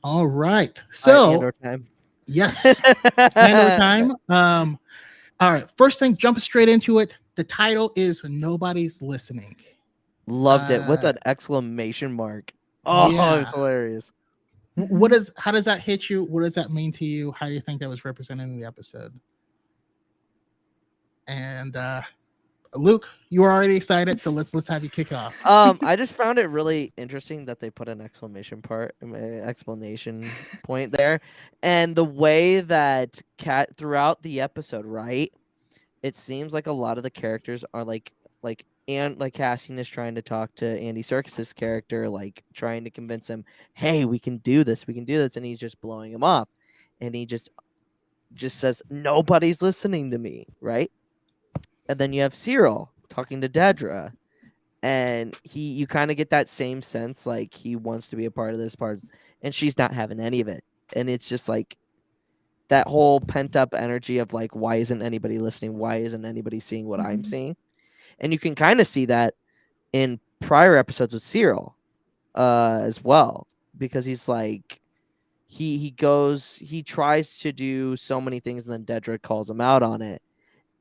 All right. So Andor time. Yes. Andor time. All right. First thing, jump straight into it. The title is Nobody's Listening. Loved it with an exclamation mark. Oh, yeah. It was hilarious. How does that hit you? What does that mean to you? How do you think that was represented in the episode? And Luke, you were already excited, so let's have you kick off. I just found it really interesting that they put an explanation point there, and the way that throughout the episode, right? It seems like a lot of the characters are like Cassian is trying to talk to Andy Serkis's character, like trying to convince him, "Hey, we can do this, and he's just blowing him off, and he just says nobody's listening to me, right? And then you have Cyril talking to Dedra, and you kind of get that same sense, like he wants to be a part of this part, and she's not having any of it, and it's just like that whole pent up energy of like, why isn't anybody listening? Why isn't anybody seeing what I'm seeing? And you can kind of see that in prior episodes with Cyril, as well, because he's like, he tries to do so many things, and then Dedra calls him out on it.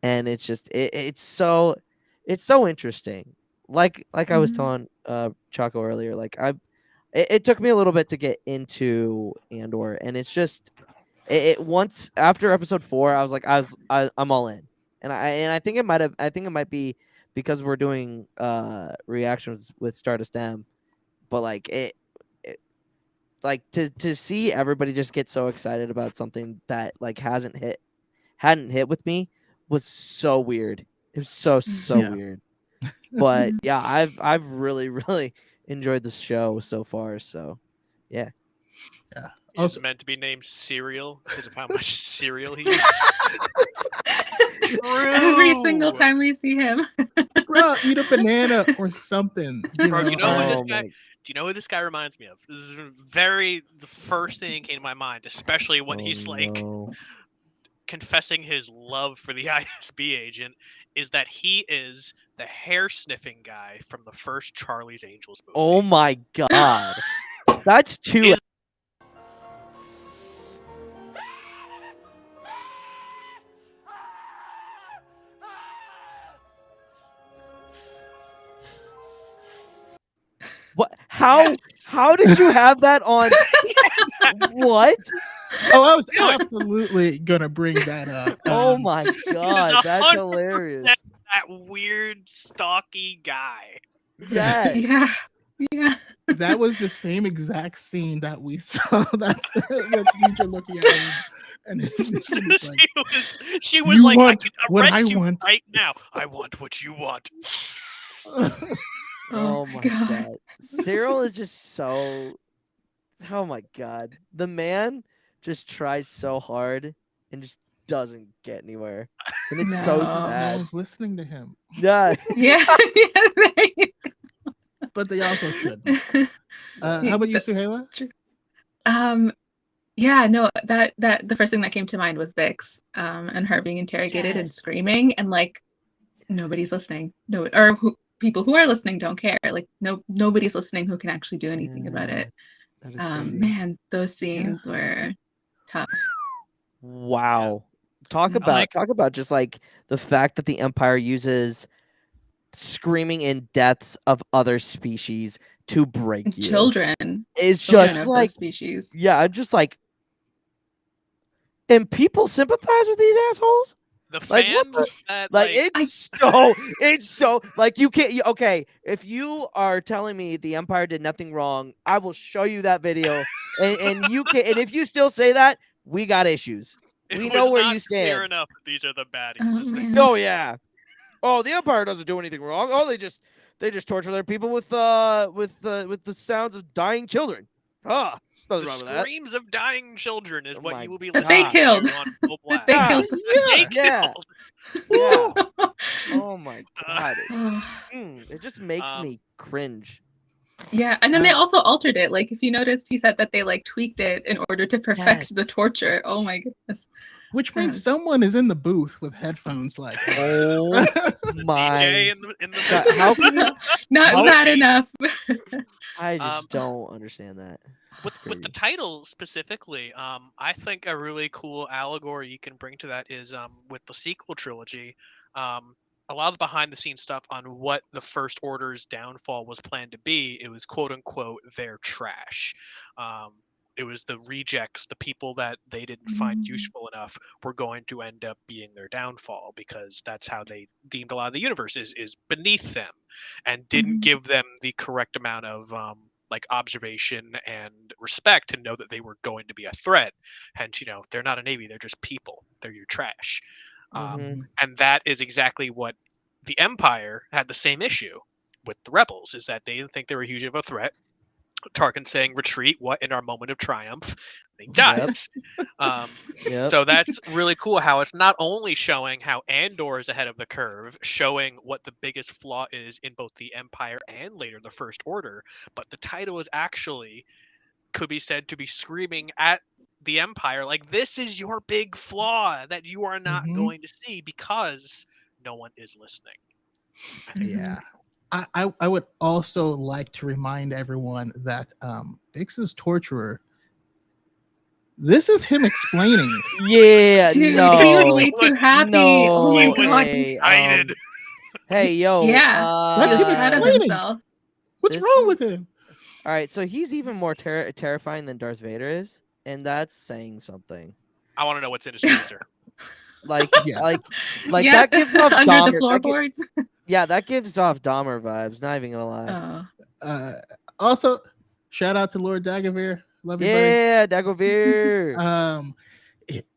And it's just it's so interesting. Like I was telling Chaco earlier, like it took me a little bit to get into Andor, and it's just once after episode 4, I was like I'm all in, and I think it might be because we're doing reactions with Stardust M, but like it like to see everybody just get so excited about something that like hadn't hit with me was so weird. It was so weird. But yeah, I've really enjoyed this show so far. So yeah. Yeah. He's Also, meant to be named Cereal because of how much cereal he uses. Every single True. time we see him. bro, eat a banana or something. Bro, you know who this Oh guy? my- Do you know who this guy reminds me of? This is the first thing that came to my mind, especially when he's like no. confessing his love for the ISB agent, is that he is the hair sniffing guy from the first Charlie's Angels movie. Oh my god. That's too. Is- What? How? Yes. How did you have that on? What? Oh, I was Do it. absolutely gonna bring that up. Oh my He is god, that's 100% hilarious. that weird, stocky guy. Yes. Yeah. Yeah. That was the same exact scene that we saw. That's teacher looking at him, and he's like, she was "You like, I want can what arrest I you want." right now. I want what you want. Oh my god. Cyril is just so. Oh my god. The man just tries so hard and just doesn't get anywhere. And it's so No. No sad. one's listening to him, Yeah. Yeah. Yeah. but they also shouldn't. How about you, Suhaila? Yeah, no, that the first thing that came to mind was Vix, and her being interrogated and Yes. screaming, and like nobody's listening. No, people who are listening don't care. Like nobody's listening who can actually do anything about Yeah, it. that is crazy. Man, those scenes were tough. Wow. Talk Mhm. about like- talk about just like the fact that the Empire uses screaming in deaths of other species to break you. Children It's of just those like species. yeah, just like and people sympathize with these assholes? The Like, what fans the- that Like like it's so like you can't okay, if you are telling me the Empire did nothing wrong, I will show you that video and you can and if you still say that, we got issues. it We was know where not clear clear stand. enough that these are the baddies. Oh man. Oh yeah. Oh, the Empire doesn't do anything wrong. Oh, they just torture their people with the sounds of dying children. Ah, The nothing wrong with that. screams of dying children is Oh what my you will be That they listening killed. to on full blast. They Yeah. killed. They Yeah. killed. Yeah. Woo! Oh my god. Oh. It just makes Um, me cringe. Yeah, and then they Um, also altered it. Like if you noticed, he said that they like tweaked it in order to perfect the Yes. torture. Oh my goodness. Which means Yes. someone is in the booth with headphones, like, Oh my DJ in the god. How can you Not How- bad enough. I just Um, don't understand that. with That's the crazy. title specifically, I think a really cool allegory you can bring to that is with the sequel trilogy, a lot of behind the scenes stuff on what the First Order's downfall was planned to be. It was quote unquote their trash. It was the rejects, the people that they didn't find Mm. useful enough were going to end up being their downfall because that's how they deemed a lot of the universe is beneath them and didn't Mhm. give them the correct amount of like observation and respect to know that they were going to be a threat. Hence, they're not a navy; they're just people. They're your trash, Mhm. and that is exactly what the Empire had the same issue with the rebels. Is that they didn't think they were huge of a threat. Tarkin saying retreat, what in our moment of triumph? He dies. Yep. So that's really cool how it's not only showing how Andor is ahead of the curve, showing what the biggest flaw is in both the Empire and later the First Order, but the title is actually could be said to be screaming at the Empire like this is your big flaw that you are not Mhm. going to see because no one is listening. I think that's Yeah. pretty cool. I would also like to remind everyone that Bix's torturer, this is him explaining. Yeah, Dude, no. he was way too happy. No, Oh my He was god. hey, excited. hey, yo. Yeah. He That's was him proud of explaining. himself. What's This wrong is- with him? All right, so he's even more terrifying than Darth Vader is, and that's saying something. I want to know what's in his freezer. Like, Yeah. like Yeah, that gives off under Dahmer. the floorboards. Yeah, that gives off Dahmer vibes. Not even gonna lie. Oh. Also, shout out to Lord Dagobah. Love you, buddy. Yeah, Dagobah.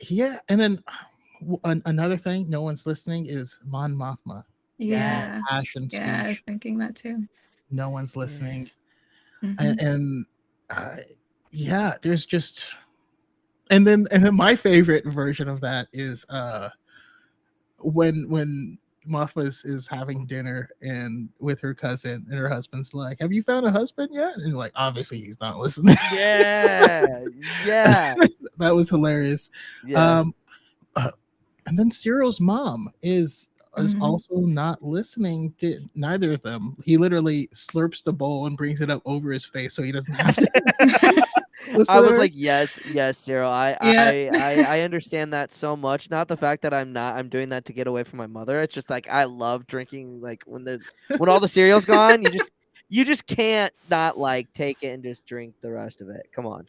Yeah, and then another thing, no one's listening is Mon Mothma. Yeah. Passion Yeah, I was speech. thinking that too. No one's listening, Mhm. and yeah, there's just and then my favorite version of that is when Mothma is having dinner and with her cousin and her husband's like, "Have you found a husband yet?" And like, obviously he's not listening. Yeah, yeah, That was hilarious. yeah. Um, uh, and then Cyril's mom is Mhm. also not listening to neither of them. He literally slurps the bowl and brings it up over his face so he doesn't have to I listen to was her. like, yes, yes, Cyril. Yeah. I understand that so much. Not the fact that I'm doing that to get away from my mother. It's just like I love drinking. Like when all the cereal's gone, you just can't not like take it and just drink the rest of it. Come on.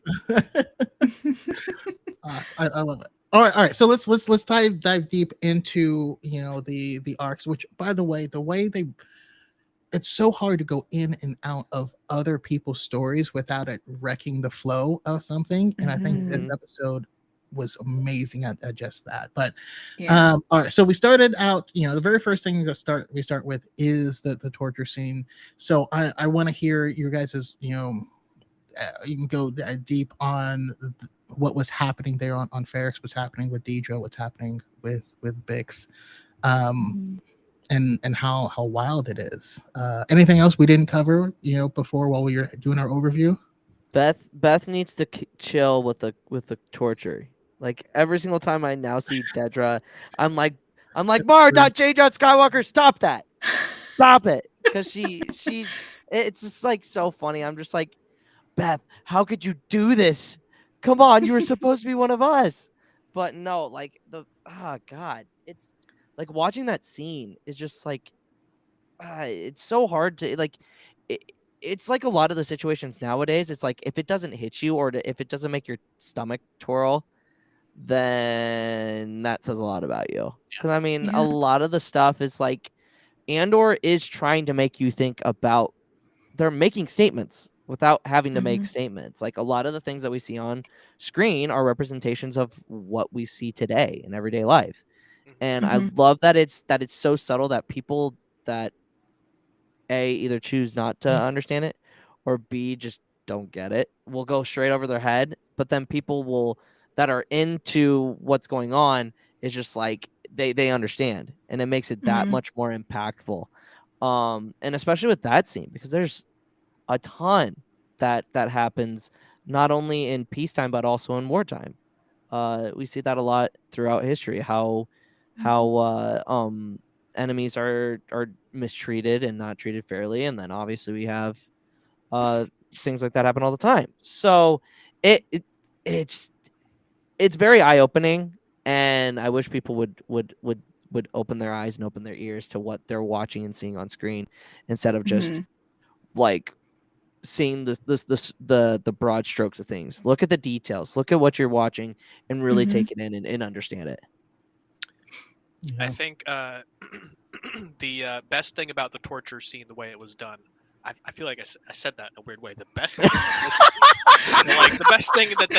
Awesome. I love it. All right. So let's dive deep into the arcs. Which, by the way they it's so hard to go in and out of other people's stories without it wrecking the flow of something. And I think this Mhm. episode was amazing at just that. But Yeah. all right, so we started out. The very first thing that we start with is the torture scene. So I want to hear your guys's you can go deep on what was happening there on Ferrex, what's happening with Deidre, what's happening with Bix, um, Mhm. and how wild it is. Anything else we didn't cover, before while we were doing our overview? Beth needs to chill with the torture. Like every single time I now see Dedra, I'm like Mara J. Skywalker, stop that, stop it, because it's just like so funny. I'm just like, Beth, how could you do this? Come on, you were supposed to be one of us. But no, like God, it's like watching that scene is just like it's so hard to like. It, it's like a lot of the situations nowadays. It's like if it doesn't hit you or if it doesn't make your stomach twirl, then that says a lot about you. Because I mean, a Yeah. lot of the stuff is like Andor is trying to make you think about. They're making statements without having to make Mhm. statements. Like a lot of the things that we see on screen are representations of what we see today in everyday life. Mhm. And I Mhm. love that it's so subtle that people that either choose not to understand it or B just don't get it will go straight over their head. But then people will that are into what's going on is just like they understand and it makes it that Mhm. much more impactful. And especially with that scene because there's a ton that happens not only in peacetime but also in wartime. We see that a lot throughout history. How enemies are mistreated and not treated fairly, and then obviously we have uh things like that happen all the time. So it, it it's it's very eye opening, and I wish people would open their eyes and open their ears to what they're watching and seeing on screen instead of just Mhm. like seeing the broad strokes of things. Look at the details. Look at what you're watching and really Mhm. take it in and understand it. I Yeah. think the best thing about the torture scene, the way it was done, I feel like I said that in a weird way. The best thing about the torture scene, but like the best thing that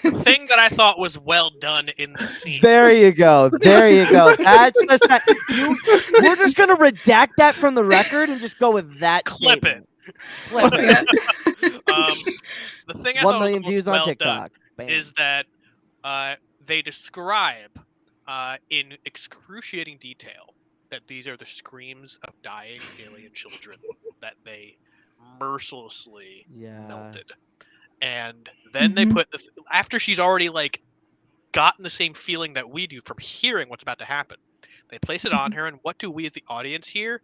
the thing that I thought was well done in the scene. There you go. There you go. That's the you. We're just gonna redact that from the record and just go with that Clip it. statement. Clip it. Yeah. The thing I One thought was the million most views on well done TikTok. Bam. is that they describe in excruciating detail that these are the screams of dying alien children that they mercilessly Yeah. melted. And then they Mhm. put after she's already like gotten the same feeling that we do from hearing what's about to happen. They place it on her, and what do we as the audience hear?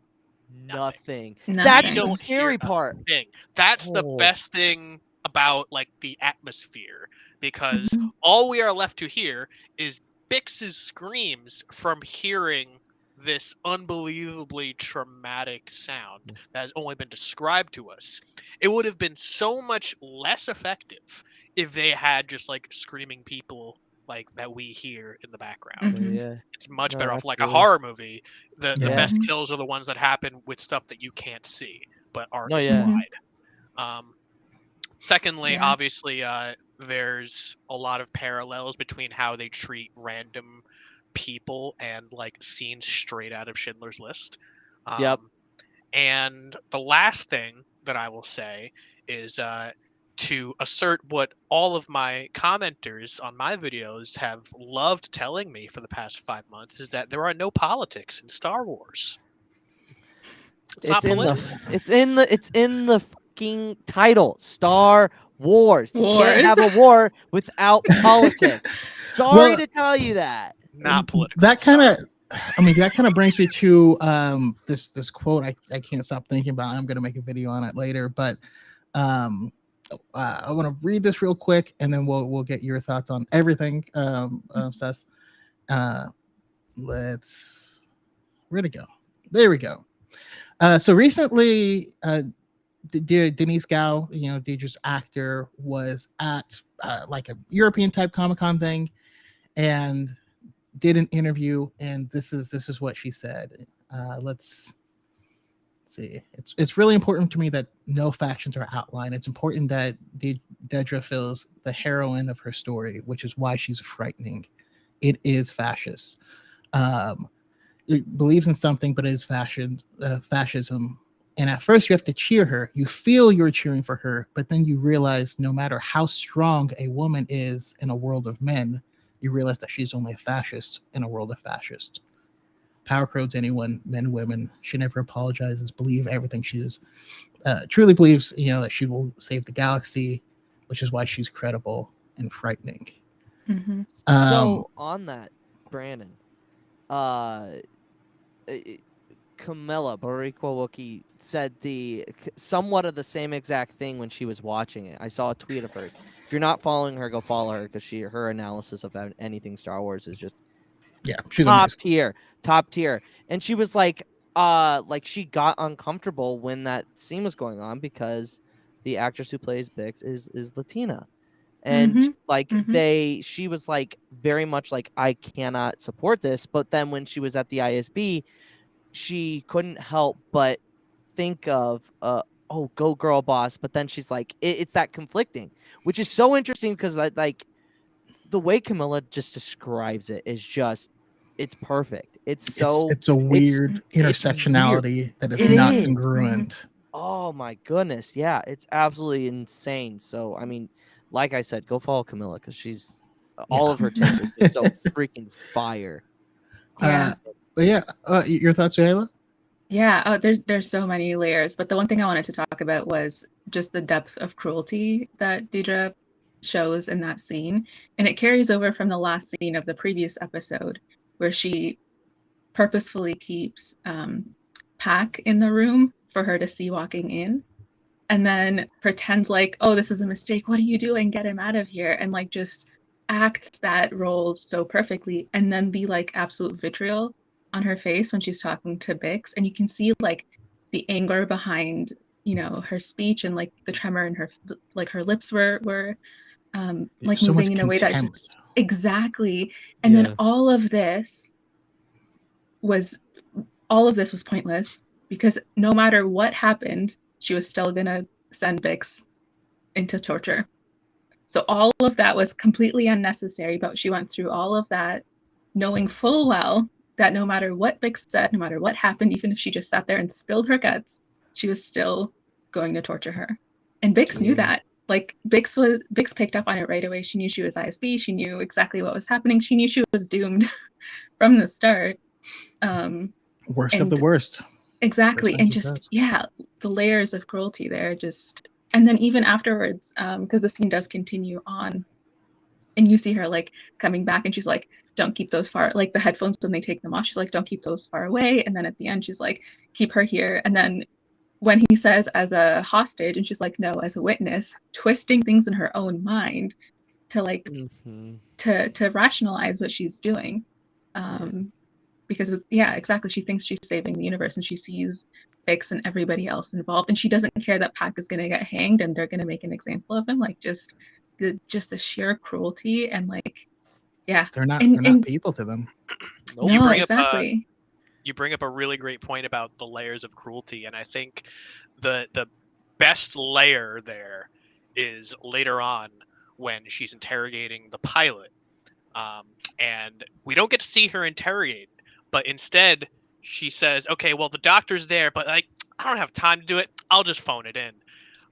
Nothing. Nothing. We That's the Nothing. don't hear scary a part. thing. That's the Oh. best thing about like the atmosphere because Mhm. all we are left to hear is Bix's screams from hearing this unbelievably traumatic sound that has only been described to us. It would have been so much less effective if they had just like screaming people like that we hear in the background. Yeah. Mhm. Yeah. It's much No, better off like a absolutely. horror movie. The Yeah. best Mhm. kills are the ones that happen with stuff that you can't see but are No, yeah. Mhm. implied. Um, Secondly, Yeah. obviously, there's a lot of parallels between how they treat random people and like scenes straight out of Schindler's List. Yep. And the last thing that I will say is to assert what all of my commenters on my videos have loved telling me for the past 5 months, is that there are no politics in Star Wars. It's not political. It's in the fucking title. Star Wars. You can't Wars. have a war without politics. Sorry Well, to tell you that. Not political. that kind sorry. of that kind of brings me to this quote I can't stop thinking about. I'm gonna make a video on it later, but um I want to read this real quick and then we'll get your thoughts on everything. Seth, let's where'd it go? There we go. So recently Denise Gao, Deidre's actor, was at like a European type Comic-Con thing and did an interview, and this is what she said. Let's see. It's really important to me that no factions are outlined. It's important that Dedra feels the heroine of her story, which is why she's frightening. It is fascist. It believes in something, but it is fascism. And at first you have to cheer her. You feel you're cheering for her, but then you realize no matter how strong a woman is in a world of men, you realize that she's only a fascist in a world of fascists. Power corrodes anyone, men, women. She never apologizes. Believe everything she is. Truly believes, that she will save the galaxy, which is why she's credible and frightening. Mm-hmm. So on that, Brandon, Camilla Boricua Wookie said somewhat of the same exact thing when she was watching it. I saw a tweet of hers. If you're not following her, go follow her because her analysis of anything Star Wars is just she's top amazing. top tier. And she was like she got uncomfortable when that scene was going on because the actress who plays Bix is Latina. And she was like very much like, I cannot support this. But then when she was at the ISB, she couldn't help but think of oh, go girl boss. But then she's like, it's that conflicting, which is so interesting because like the way Camilla just describes it is just, it's perfect. It's a weird intersectionality weird. that is not congruent. Mm-hmm. Oh my goodness, yeah, it's absolutely insane. So I mean, like I said, go follow Camilla because she's all of her takes are just so freaking fire. Yeah. But yeah, your thoughts, Ayla? Yeah, there's so many layers, but the one thing I wanted to talk about was just the depth of cruelty that Deidre shows in that scene, and it carries over from the last scene of the previous episode where she purposefully keeps Pac in the room for her to see walking in, and then pretends like, oh, this is a mistake. What are you doing? Get him out of here, and like just acts that role so perfectly, and then be like absolute vitriol on her face when she's talking to Bix, and you can see like the anger behind her speech and like the tremor in her her lips were like so moving in a way that's just exactly. And then all of this was pointless because no matter what happened, she was still gonna send Bix into torture. So all of that was completely unnecessary, but she went through all of that knowing full well that no matter what Bix said, no matter what happened, even if she just sat there and spilled her guts, she was still going to torture her. And Bix knew that. Like Bix picked up on it right away. She knew she was ISB. She knew exactly what was happening. She knew she was doomed from the start. Worst of the worst. Exactly. And just, the layers of cruelty there just, and then even afterwards, because the scene does continue on and you see her like coming back and she's like, don't keep those far, like the headphones when they take them off, she's like, don't keep those far away. And then at the end, she's like, keep her here. And then when he says as a hostage and she's like, no, as a witness, twisting things in her own mind to like, to rationalize what she's doing. Because exactly, she thinks she's saving the universe and she sees Bix and everybody else involved and she doesn't care that Pac is going to get hanged and they're going to make an example of him. Like just the sheer cruelty and like they're not people to them. Nope. No, exactly. You bring up a really great point about the layers of cruelty, and I think the best layer there is later on when she's interrogating the pilot, and we don't get to see her interrogate. But instead, she says, okay, well, the doctor's there, but like, I don't have time to do it. I'll just phone it in.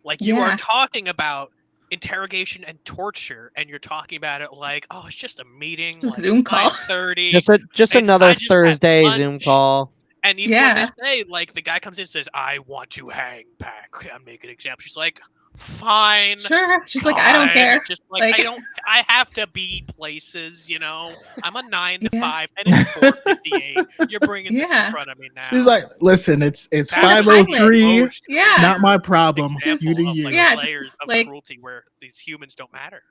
Like you are Yeah. talking about interrogation and torture, and you're talking about it like, oh, it's just a meeting, Just like Zoom it's call. 9:30. Just It's another I just had Thursday Zoom lunch. call. And even when they Yeah. say, like, the guy comes in and says, I want to hang back and make an example, she's like, fine. Sure. She's like, I don't care. Just like, Like, I have to be places, you know. I'm a 9 to Yeah. 5 and it's 4:58. You're bringing this in Yeah. front of me now. She's like, listen, it's That is the 5:03. most Yeah. Not my clear problem. example You do of you. like Yeah, it's layers of like- cruelty where these humans don't matter.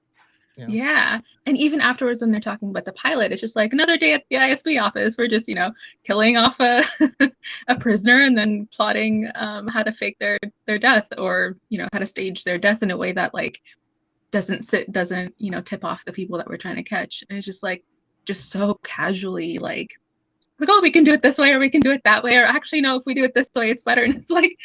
Yeah. And even afterwards when they're talking about the pilot, it's just like another day at the ISB office. We're just, killing off a a prisoner and then plotting how to fake their death, or, how to stage their death in a way that like doesn't tip off the people that we're trying to catch. And it's just like just so casually like, oh, we can do it this way or we can do it that way, or actually no, if we do it this way it's better. And it's like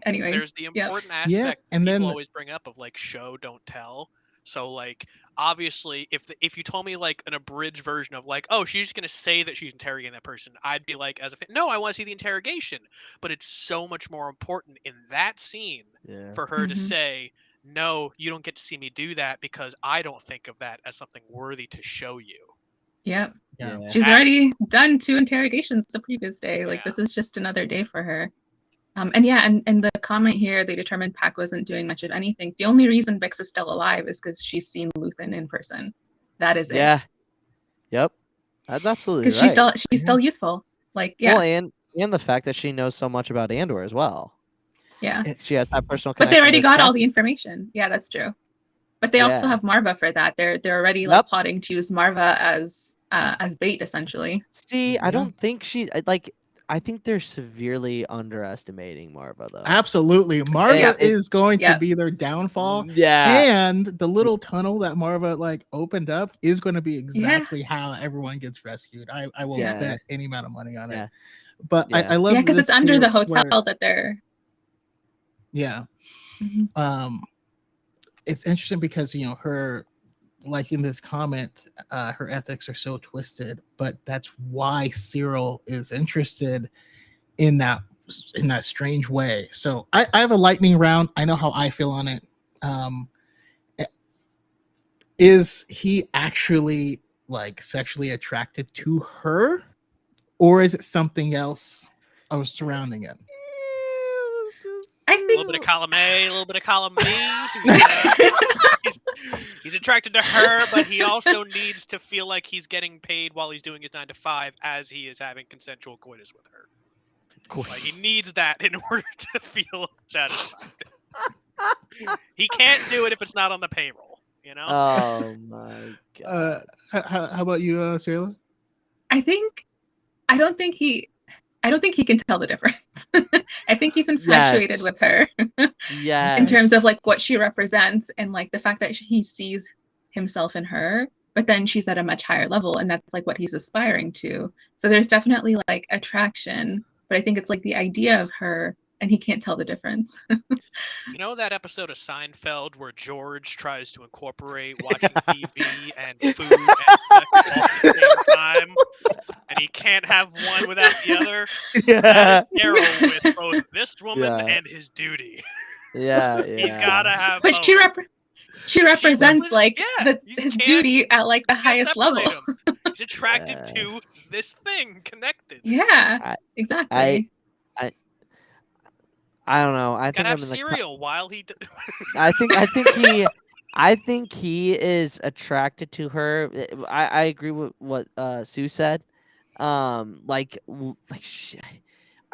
anyways. There's the Yep. important aspect and people then- always bring up of like show don't tell. So like obviously if you told me like an abridged version of like, oh, she's just gonna say that she's interrogating that person, I'd be like, as a fan, no, I want to see the interrogation. But it's so much more important in that scene Yeah. for her to Mhm. say, no, you don't get to see me do that because I don't think of that as something worthy to show you. Yep. Yeah. She's That's- already done 2 interrogations the previous day. Like Yeah. this is just another day for her. And the comment here, they determined Pac wasn't doing much of anything. The only reason Vix is still alive is because she's seen Luthen in person. That is Yeah. it. Yep. That's absolutely Because right. she's still useful. Like, yeah. Well, and the fact that she knows so much about Andor as well. Yeah. She has that personal But connection. they already to got all Cassian. the information. Yeah, that's true. But they also Yeah. have Marva for that. They're already like Yep. plotting to use Marva as bait essentially. See, I Yeah. don't think I think they're severely underestimating Marva though. Absolutely. Marva Yeah, is going yeah. to be their downfall. Yeah. And the little tunnel that Marva like opened up is going to be exactly how everyone gets rescued. I will Yeah. bet any amount of money on Yeah. it. But Yeah. I love Yeah, because this it's under here the hotel where- that they're. yeah. Mhm. It's interesting because her, like in this comment, her ethics are so twisted, but that's why Cyril is interested in that strange way. So I have a lightning round. I know how I feel on it. Is he actually like sexually attracted to her, or is it something else surrounding it? I A think little bit of column A, a little bit of column B. He's attracted to her, but he also needs to feel like he's getting paid while he's doing his 9 to 5 as he is having consensual coitus with her. Like, he needs that in order to feel satisfied. He can't do it if it's not on the payroll, you know? Oh my god. How about you, Sarah? I don't think he can tell the difference. I think he's infatuated Yes. with her Yeah. in terms of like what she represents and like the fact that he sees himself in her, but then she's at a much higher level and that's like what he's aspiring to. So there's definitely like attraction, but I think it's like the idea of her and he can't tell the difference. You know that episode of Seinfeld where George tries to incorporate watching TV and food and sex all at the same time, and he can't have one without the other? Yeah. That is Daryl with both this woman Yeah. and his duty. Yeah. He's gotta have But both. she represents repre- like yeah, you his can't- duty at like the You can't highest level. separate him. He's attracted Yeah. to this thing connected. Yeah, exactly. I don't know. I think Gotta I'm have in the cereal while he. I think he is attracted to her. I agree with what Sue said. I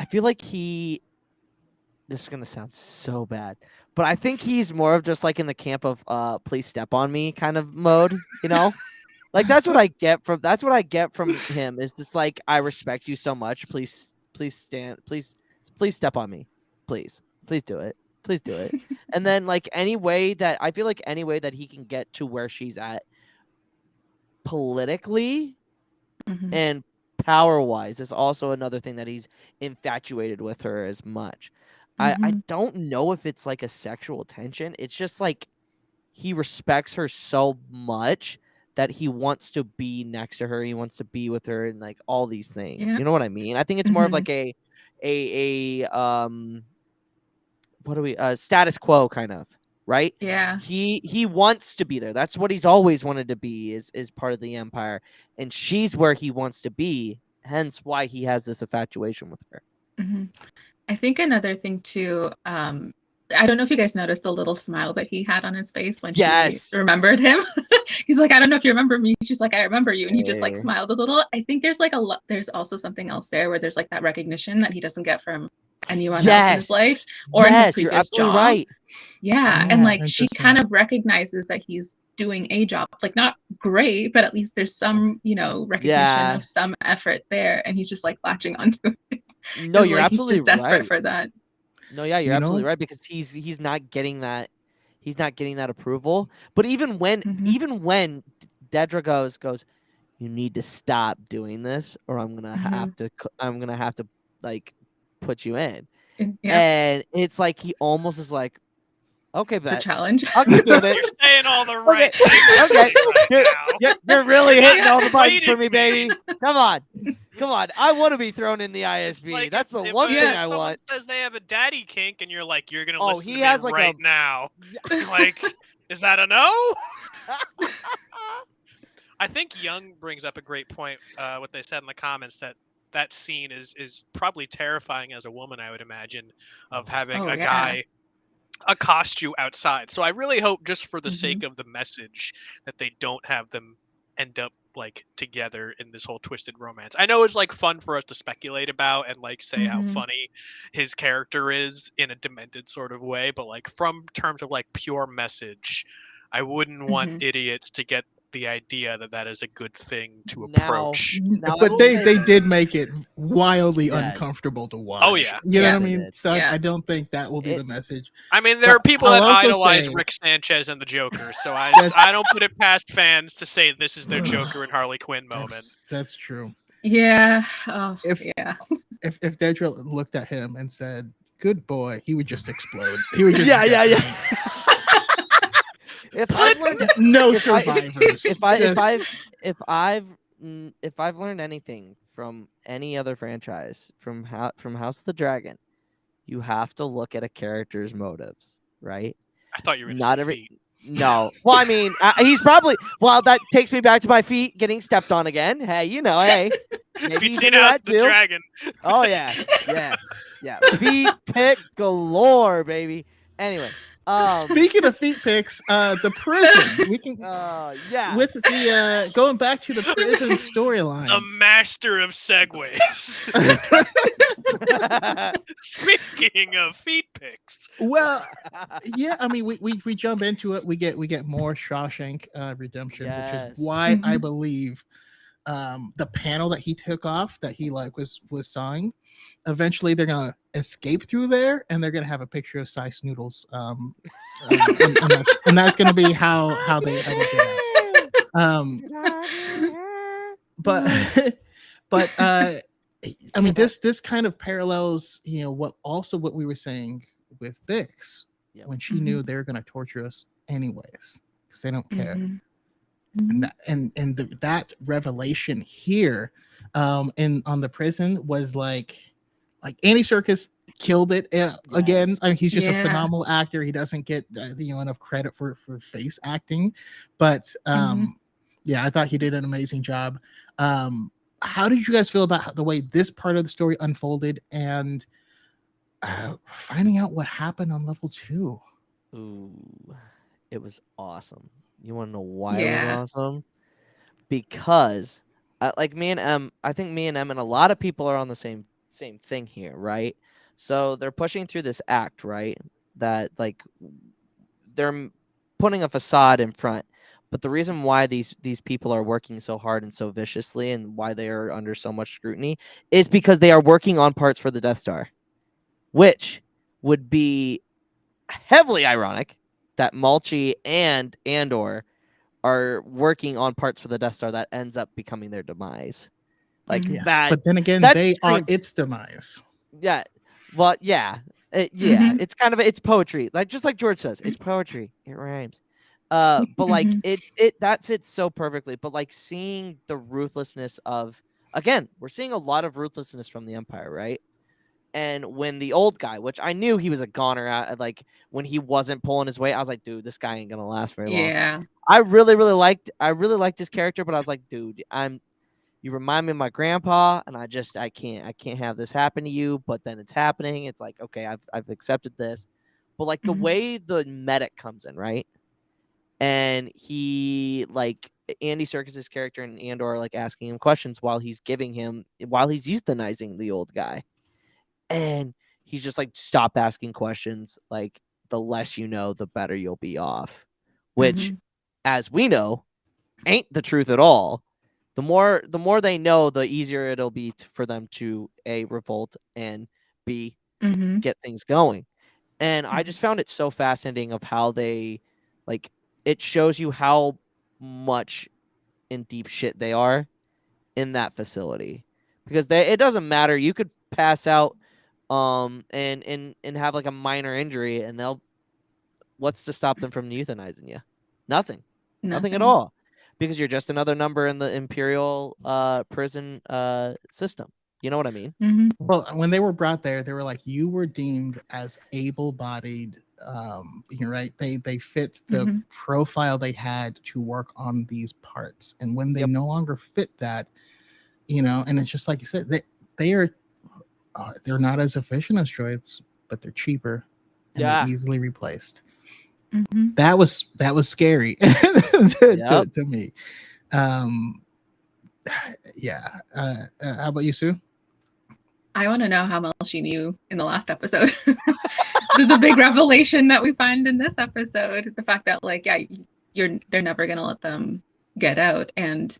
feel like he. This is gonna sound so bad, but I think he's more of just like in the camp of please step on me kind of mode. You know, like that's what I get from him. Is just like I respect you so much. Please step on me. Please do it. Please do it. And then like any way that he can get to where she's at politically Mhm. and power wise is also another thing that he's infatuated with her as much. I Mhm. don't know if it's like a sexual tension. It's just like he respects her so much that he wants to be next to her. He wants to be with her and like all these things. Yeah. You know what I mean? I think it's more of Mhm. like a what do we status quo kind of, right? Yeah. He wants to be there. That's what he's always wanted to be, is part of the Empire, and she's where he wants to be, hence why he has this infatuation with her. hmm I think another thing too, I don't know if you guys noticed the little smile that he had on his face when she remembered him. He's like, I don't know if you remember me. She's like, I remember you. And he just like smiled a little. I think there's like there's also something else there where there's like that recognition that he doesn't get from anyone else in his life or in his previous you're absolutely job. right. Yeah. And like she kind of recognizes that he's doing a job, like not great, but at least there's some, recognition of some effort there. And he's just like latching onto it. No, you're like, absolutely he's just desperate right for that. No, yeah, you're absolutely right, because he's not getting that, approval. But even when Dedra goes, you need to stop doing this, or I'm gonna have to like put you in. And it's like he almost is like, okay, the challenge. I'll keep doing it. You're saying all the right things. Okay, Right you're really hitting all the buttons for me, baby. Come on. I want to be thrown in the ISB. Like That's the if one thing I someone want. says they have a daddy kink, and you're like, you're gonna listen to he me has like right now. Like, is that a no? I think Young brings up a great point. What they said in the comments, that scene is probably terrifying as a woman, I would imagine, of having a guy accost you outside. So I really hope, just for the sake of the message, that they don't have them end up like together in this whole twisted romance. I know it's like fun for us to speculate about and like say how funny his character is in a demented sort of way, but like from terms of like pure message, I wouldn't want idiots to get the idea that is a good thing to approach. But they did make it wildly uncomfortable to watch. Oh yeah, you know what I mean. So I don't think that will be the message. I mean, there are people that idolize Rick Sanchez and the Joker, so I don't put it past fans to say this is their Joker and Harley Quinn moment. That's true. Yeah. If Dedra looked at him and said, "Good boy," he would just explode. He would just If I've learned no survivors. If I've learned anything from any other franchise, from House of the Dragon, you have to look at a character's motives, right? I thought you were not every. No. Well, I mean, he's probably. Well, that takes me back to my feet getting stepped on again. Hey, hey. Have you seen House of the Dragon? Oh yeah. Feet pick galore, baby. Anyway. Speaking of feet picks, the prison. We can with the going back to the prison storyline. A master of segues. Speaking of feet picks. Well, yeah, I mean we jump into it. We get more Shawshank Redemption, which is why I believe the panel that he took off, that he like was sawing, eventually they're gonna escape through there, and they're gonna have a picture of Cy Snoodles, and that's gonna be how they do that. But I mean this kind of parallels what we were saying with Bix when she knew they were gonna torture us anyways because they don't care. And that revelation here on the prison was like Andy Serkis killed it again. I mean, he's just a phenomenal actor. He doesn't get enough credit for face acting, but I thought he did an amazing job. How did you guys feel about the way this part of the story unfolded and finding out what happened on level 2? Ooh, it was awesome. You want to know why it was awesome? Because like me and Em, I think me and Em and a lot of people are on the same thing here, right? So they're pushing through this act, right? That like they're putting a facade in front. But the reason why these people are working so hard and so viciously, and why they are under so much scrutiny, is because they are working on parts for the Death Star, which would be heavily ironic that Malchi and Andor are working on parts for the Death Star that ends up becoming their demise. Like that. But then again, they are its demise. Yeah. Well, yeah. It's kind of it's poetry. Like just like George says, it's poetry. It rhymes. But like it that fits so perfectly. But like seeing the ruthlessness of, again, we're seeing a lot of ruthlessness from the Empire, right? And when the old guy, which I knew he was a goner at, like when he wasn't pulling his weight, I was like, dude, this guy ain't gonna last very long. Yeah. I really liked his character, but I was like, dude, you remind me of my grandpa, and I can't have this happen to you. But then it's happening. It's like, okay, I've accepted this. But like the Mhm. way the medic comes in, right? And he like Andy Serkis's character and Andor are like asking him questions while he's euthanizing the old guy. And he's just like, stop asking questions. Like, the less you know, the better you'll be off. Which, Mhm. as we know, ain't the truth at all. The more they know, the easier it'll be for them to A, revolt, and B, Mhm. get things going. And I Mhm. just found it so fascinating of how they like it shows you how much in deep shit they are in that facility. Because it doesn't matter. You could pass out and have like a minor injury, and they'll what's to stop them from euthanizing you? Nothing. Nothing at Nothing. all. Because you're just another number in the imperial prison system. You know what I mean? Mhm. Well, when they were brought there, they were like, you were deemed as able-bodied. You're right. They fit the Mhm. profile they had to work on these parts, and when they Yep. no longer fit that, and it's just like you said, they are they're not as efficient as droids, but they're cheaper and they're Yeah. easily replaced. Mhm. That was scary to, Yep. to me. Um, yeah. How about you, Sue? I want to know how much she knew in the last episode. The big revelation that we find in this episode, the fact that like, yeah, they're never gonna let them get out. And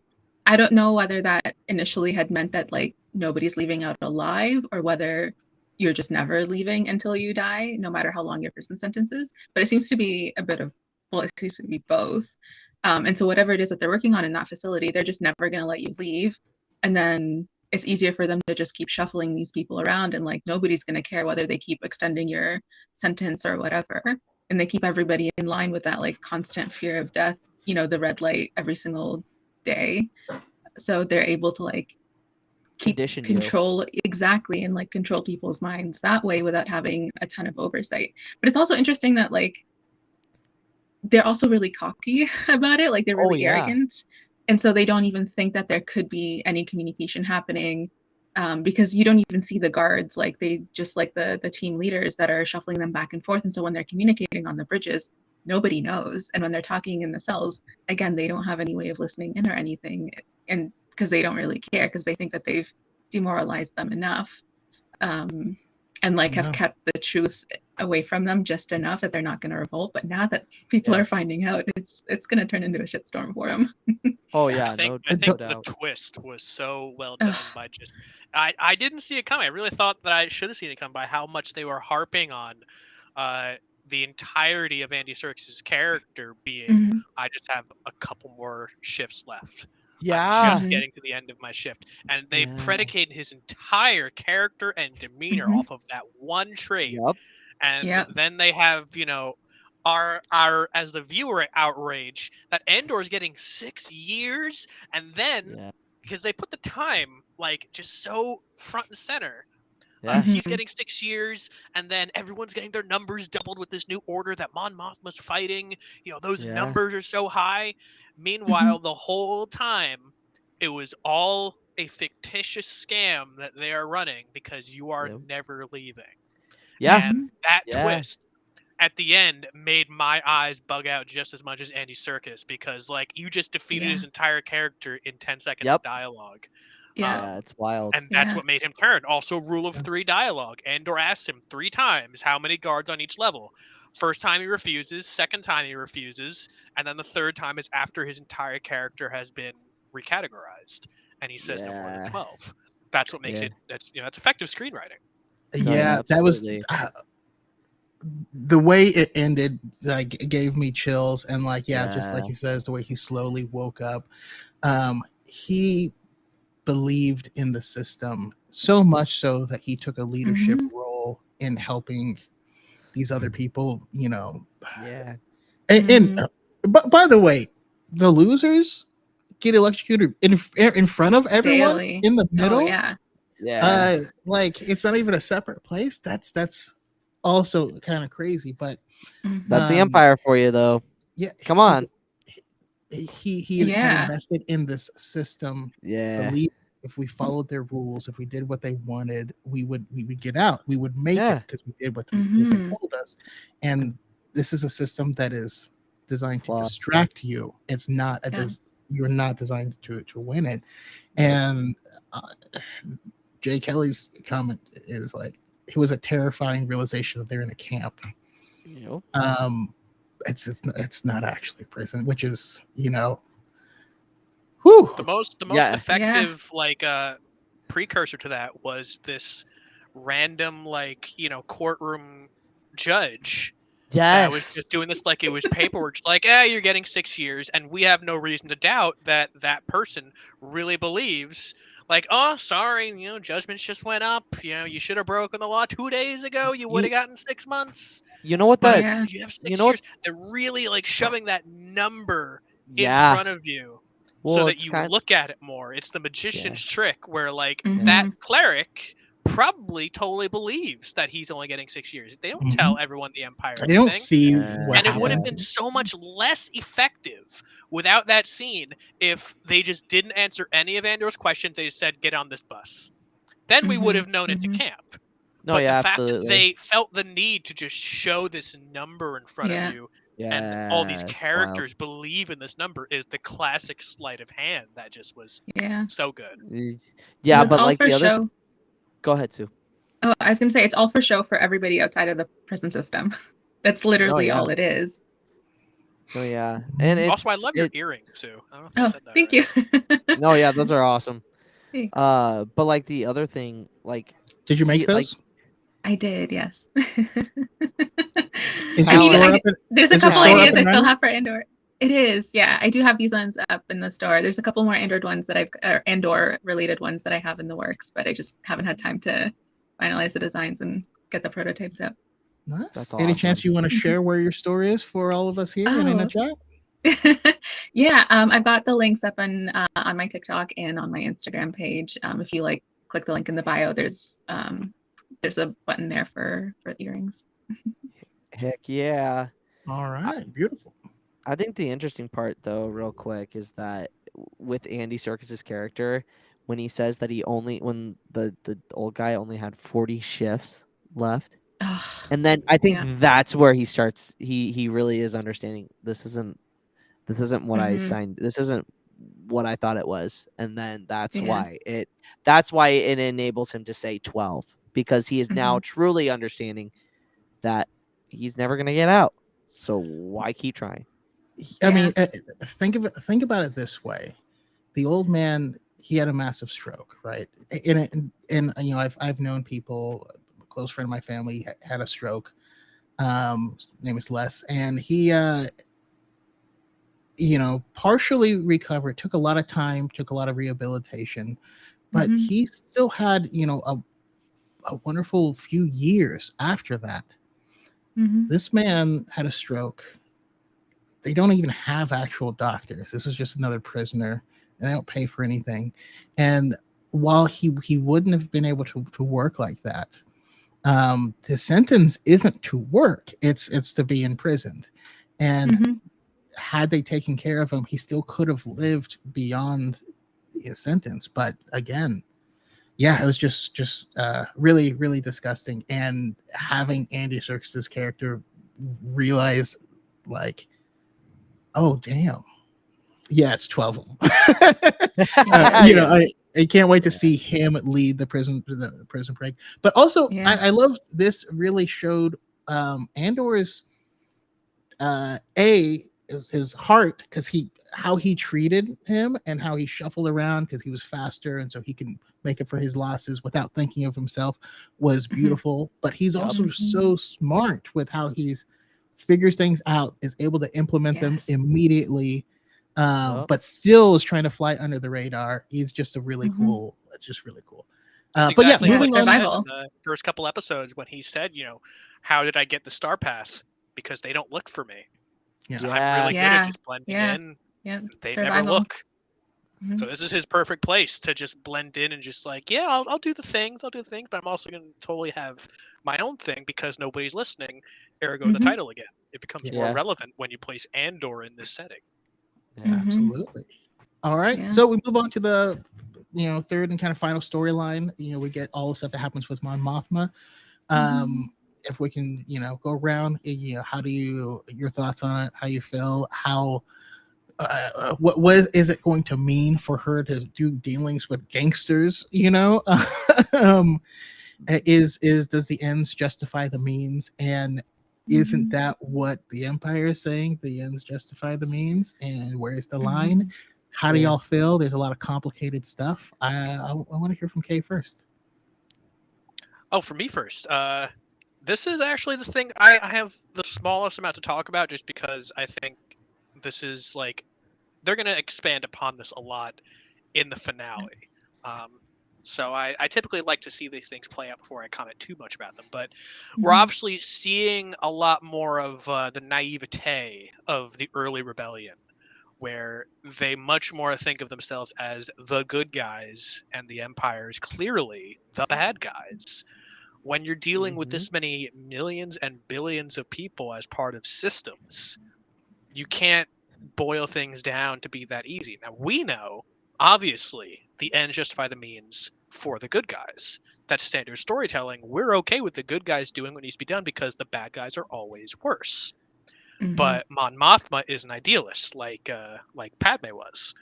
I don't know whether that initially had meant that like nobody's leaving out alive, or whether you're just never leaving until you die, no matter how long your prison sentence is. But it seems to be a bit of, well, it seems to be both. And so whatever it is that they're working on in that facility, they're just never gonna let you leave. And then it's easier for them to just keep shuffling these people around, and like nobody's going to care whether they keep extending your sentence or whatever. And they keep everybody in line with that like constant fear of death, the red light every single day. So they're able to like keep Condition you. control, exactly, and like control people's minds that way without having a ton of oversight. But it's also interesting that like they're also really cocky about it, like they're Oh really yeah. arrogant, and so they don't even think that there could be any communication happening, because you don't even see the guards, like they just like the team leaders that are shuffling them back and forth. And so when they're communicating on the bridges, nobody knows, and when they're talking in the cells, again, they don't have any way of listening in or anything, and because they don't really care, because they think that they've demoralized them enough, um, and like have Yeah. kept the truth away from them just enough that they're not going to revolt. But now that people Yeah. are finding out, it's going to turn into a shitstorm for them. Oh I yeah, think no I But think no don't- the doubt. twist was so well Ugh. done by just I didn't see it coming. I really thought that I should have seen it come by how much they were harping on uh the entirety of Andy Serkis's character being Mhm. I just have a couple more shifts left. I'm Yeah. just Mhm. getting to the end of my shift. And they Yeah. predicated his entire character and demeanor Mhm. off of that one trait. Yep. And Yep. then they have, our as the viewer outrage that Andor's getting 6 years, and then Yeah. because they put the time like just so front and center. Yeah. He's Mhm. getting 6 years, and then everyone's getting their numbers doubled with this new order that Mon Mothma's fighting. Those Yeah. numbers are so high. Mhm. Meanwhile, the whole time, it was all a fictitious scam that they are running because you are Yep. never leaving. Yeah. And Mhm. that Yeah. twist at the end made my eyes bug out just as much as Andy Serkis, because like you just defeated Yeah. his entire character in 10 seconds of Yep. dialogue. Yeah. Yeah. It's wild. And that's Yeah. what made him turn. Also, rule of three dialogue. Andor asks him 3 times how many guards on each level. First time he refuses, second time he refuses, and then the third time is after his entire character has been recategorized, and he says no more than Yeah. 12. That's what makes Yeah. it. That's effective screenwriting. No, yeah, Yeah, that was absolutely. the way it ended. Like, it gave me chills, and like, yeah, just like Yeah. he says, the way he slowly woke up. He believed in the system so much so that he took a leadership Mhm. role in helping these other people. Yeah. And Mhm. but by the way, the losers get electrocuted in front of everyone Daily. in the Oh middle. yeah. Yeah. Like it's not even a separate place. That's also kind of crazy. But That's the um, Empire for you, though. yeah, Come on. he had Yeah. invested in this system, Yeah. believe if we followed their rules, if we did what they wanted, we would get out, we would make it Yeah. because we did what they Mhm. told us. And this is a system that is designed to Flawed. distract you. It's not Yeah. you're not designed to win it. Nope. And uh, Jay Kelly's comment is like, it was a terrifying realization that they're in a camp. Yep. It's not actually prison, which is, whew. The most Yeah. effective precursor to that was this random courtroom judge that was Yes. just doing this like it was paperwork, just like, "Yeah, you're getting 6 years," and we have no reason to doubt that that person really believes, like, "Oh, sorry, judgments just went up. You should have broken the law 2 days ago. You would have You gotten 6 months, you know what but that Yeah. you have you 6 know what years." They're really like shoving that number in yeah. front of you so Well, that it's you kind look at it more. It's the yeah. magician's trick where like Yeah. that Mhm. cleric probably totally believes that he's only getting 6 years. They don't tell everyone the Empire They don't everything. see what And it would have happens. been so much less effective without that scene if they just didn't answer any of Andor's questions. They just said, "Get on this bus." Then we would Mhm. have known it's a Mhm. camp. No, But the yeah, fact that absolutely. they felt the need to just show this number in front of Yeah. you and all these Yeah, it's wild. characters believe in this number is the classic sleight of hand that just was Yeah. so good. Yeah, Well, it's but all like for the other show. go ahead, Sue. Oh, I was gonna say it's all for show for everybody outside of the prison system. That's No, literally yeah. all it is. No, yeah. And Also, I love your it earrings, Sue. I don't know if I Oh, said that thank already. you. no, yeah, those are awesome. Thanks. But like the other thing, like Did you make he like those? I did, yes. Is I your need. store talent. up? There's a Is your couple store up ideas Talent. I and still running? have for Andor. It is, yeah. I do have these ones up in the store. There's a couple more Andor ones that Andor related ones that I have in the works, but I just haven't had time to finalize the designs and get the prototypes up. Nice. That's Any chance awesome. you want to share where your store is for all of us here and in the Oh, chat? yeah. I've got the links up on my TikTok and on my Instagram page. If you click the link in the bio, there's a button there for earrings. Heck yeah. All right, beautiful. I think the interesting part, though, real quick, is that with Andy Serkis's character, when he says that when the old guy only had 40 shifts left, Oh, and then I think yeah. that's where he starts. He really is understanding this isn't what I Mhm. signed. This isn't what I thought it was, and then that's Yeah. why it enables him to say 12, because he is now truly understanding that he's never gonna get out. So why keep trying? I mean, Yeah. think about it this way: the old man, he had a massive stroke, right? And I've known people. A close friend of my family had a stroke. His name is Les, and he partially recovered. Took a lot of time, took a lot of rehabilitation, but Mhm. he still had a wonderful few years after that. Mhm. This man had a stroke. They don't even have actual doctors. This is just another prisoner, and they don't pay for anything. And while he wouldn't have been able to work like that, his sentence isn't to work. It's to be imprisoned. And Mhm. had they taken care of him, he still could have lived beyond his sentence. But again, yeah, it was just really, really disgusting. And having Andy Serkis's character realize, like, oh damn, yeah, it's 12 of them. Yeah. I can't wait to see him lead the prison break. But also, Yeah. I love this. Really showed Andor's his heart, because how he treated him and how he shuffled around because he was faster and so he can make up for his losses without thinking of himself was beautiful. But he's Yep. also Mhm. so smart with how he's figures things out, is able to implement them Yes. immediately, Yep. but still is trying to fly under the radar. He's just a really Mhm. cool. It's just really cool. That's But yeah, exactly Yeah, what moving he on. said in survival. the first couple episodes when he said, "How did I get the star path? Because they don't look for me. Yeah. So I'm really good at Yeah. just blending Yeah. in. Yeah. They never Survival. look." So this is his perfect place to just blend in and just like, yeah, I'll do the things, but I'm also going to totally have my own thing because nobody's listening. Ergo, the Mhm. title again. It becomes more Yes. relevant when you place Andor in this setting. Yeah. Absolutely. All right. Yeah. So we move on to the third and kind of final storyline. We get all the stuff that happens with Mon Mothma. If we can, go around, how do your thoughts on it? How you feel? How what is it going to mean for her to do dealings with gangsters? Um, does the ends justify the means? And isn't that what the Empire is saying? The ends justify the means, and where's the line? How do Yeah. y'all feel? There's a lot of complicated stuff. I want to hear from Kay first. Oh, for me first. This is actually the thing I have the smallest amount to talk about just because I think this is like they're going to expand upon this a lot in the finale. So I typically like to see these things play out before I comment too much about them. But we're obviously seeing a lot more of the naivete of the early rebellion, where they much more think of themselves as the good guys and the Empire is clearly the bad guys. When you're dealing with this many millions and billions of people as part of systems, you can't boil things down to be that easy. Now, we know, obviously, the ends justify the means for the good guys. That's standard storytelling. We're okay with the good guys doing what needs to be done because the bad guys are always worse. But Mon Mothma is an idealist, like Padme was,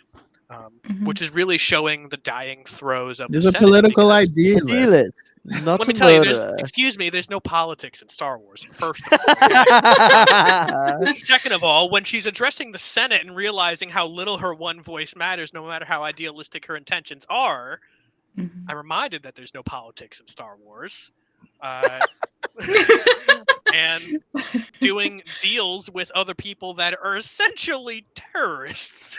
which is really showing the dying throes of There's the a Senate. political because- idealist. Not Let me a tell you, murderer. there's no politics in Star Wars, first of all. Okay? Second of all, when she's addressing the Senate and realizing how little her one voice matters, no matter how idealistic her intentions are, I'm reminded that there's no politics in Star Wars. And doing deals with other people that are essentially terrorists.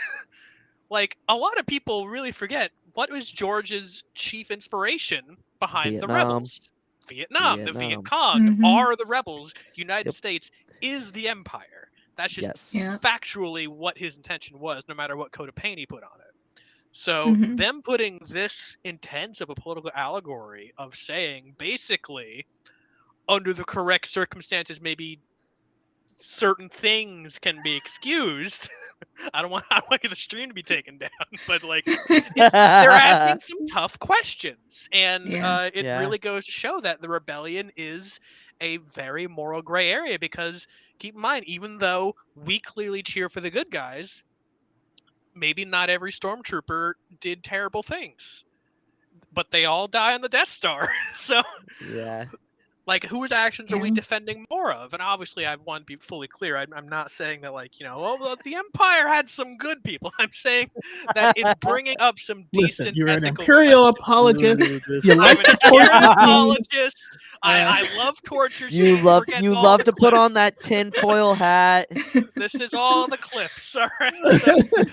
Like, a lot of people really forget what was George's chief inspiration behind the Vietnam. rebels. Vietnam. The Viet Vietnam. Cong are the rebels. United Yep. States is the empire. That's just Yes. Yeah. factually what his intention was, no matter what coat of paint he put on it. So them putting this intense of a political allegory of saying, basically, under the correct circumstances, maybe certain things can be excused. I don't want the stream to be taken down, but like they're asking some tough questions, and it really goes to show that the rebellion is a very moral gray area. Because keep in mind, even though we clearly cheer for the good guys, maybe not every stormtrooper did terrible things, but they all die on the Death Star. So Yeah. like, whose actions are we defending more of? And obviously, I want to be fully clear. I'm not saying that, like, the Empire had some good people. I'm saying that it's bringing up some Listen, decent you're an ethical imperial questions. apologist. You I'm like an to imperial torture scenes. apologist. I love torture You scenes. love We're getting you all love the to put on clips. that tinfoil hat. This is all the clips, all right?